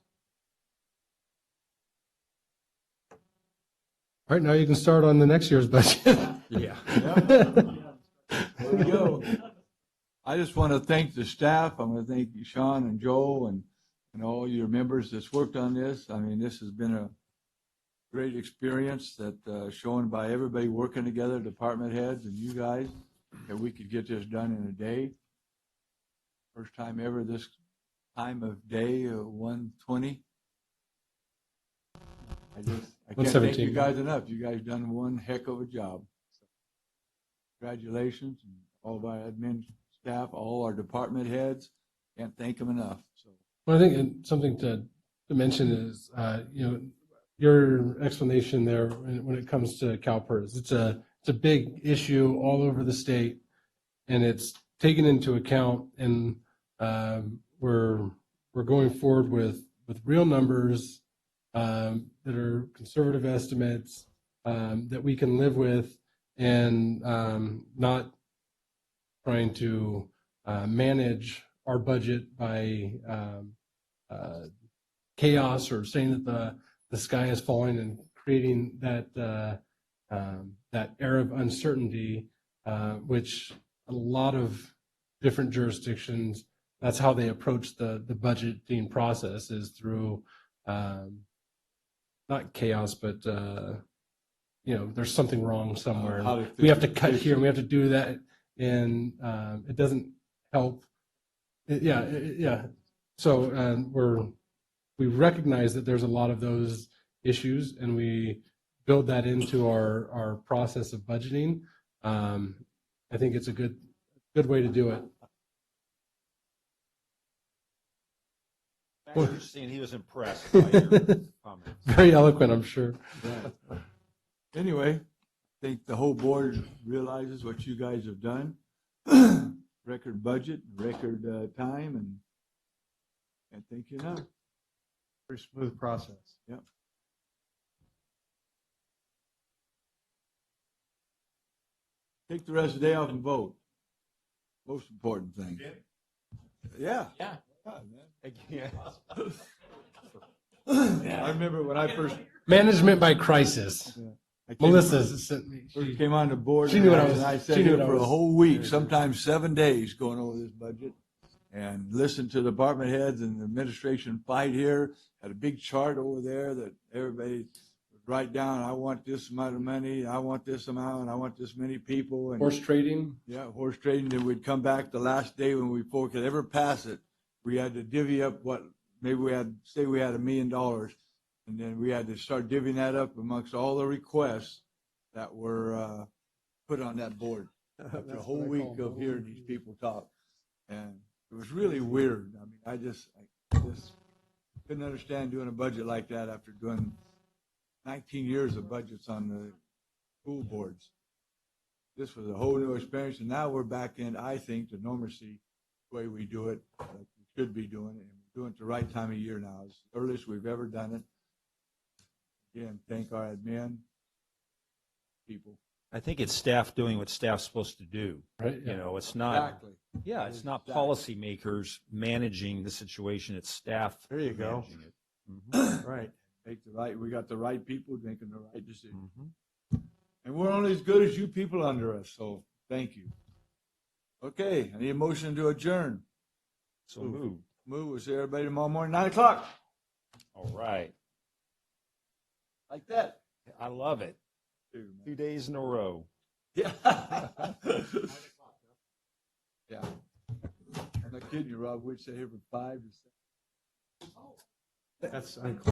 All right, now you can start on the next year's budget. Yeah. There we go. I just want to thank the staff. I want to thank Sean and Joel and all your members that's worked on this. I mean, this has been a great experience that shown by everybody working together, department heads and you guys, that we could get this done in a day. First time ever this time of day, 1:20. I can't thank you guys enough. You guys done one heck of a job. Congratulations, and all of our admin staff, all our department heads. Can't thank them enough. So. Well, I think something to mention is, your explanation there when it comes to CalPERS. It's a big issue all over the state, and it's taken into account, and we're we're going forward with real numbers that are conservative estimates that we can live with, and not trying to manage our budget by chaos or saying that the sky is falling and creating that air of uncertainty, which a lot of different jurisdictions, that's how they approach the budgeting process, is through not chaos, but there's something wrong somewhere. We have to cut here and we have to do that, and it doesn't help. So we recognize that there's a lot of those issues, and we build that into our process of budgeting. I think it's a good way to do it. Interesting. He was impressed by your comments. Very eloquent, I'm sure. Yeah. Anyway, I think the whole board realizes what you guys have done. Record budget, record time, and thank you now. Pretty smooth process. Yep. Take the rest of the day off and vote. Most important thing. Yeah. Yeah. Yeah. I remember when I first Management by crisis. Melissa sent me. First came on the board. She knew what I was. And I sat She knew here what I for a was. whole week, sometimes 7 days, going over this budget, and listened to the department heads and the administration fight here. Had a big chart over there that everybody would write down. I want this amount of money. I want this amount. I want this many people. And Horse trading. yeah, horse trading. Then we'd come back the last day when before we could ever pass it. We had to divvy up what maybe we had. Say we had $1 million, and then we had to start divvying that up amongst all the requests that were put on that board after a whole week of hearing these people talk. And it was really weird. I mean, I just couldn't understand doing a budget like that after doing 19 years of budgets on the school boards. This was a whole new experience, and now we're back in, I think, the normalcy way we do it, like we should be doing it, and we're doing it the right time of year now. It's the earliest we've ever done it. Again, thank our admin people. I think it's staff doing what staff's supposed to do. Right. You know, it's not. Exactly. Yeah, it's not Exactly. policymakers managing the situation. It's staff. There you go. managing it. Right. Make the right. We got the right people making the right decision, Mhm. and we're only as good as you people under us. So thank you. Okay, I need a motion to adjourn. So move. Move. We'll see everybody tomorrow morning, 9 o'clock. All right. Like that. I love it. 2 days in a row. Yeah. Yeah. I'm not kidding you, Rob. We'd stay here from 5 to 7. That's unclear.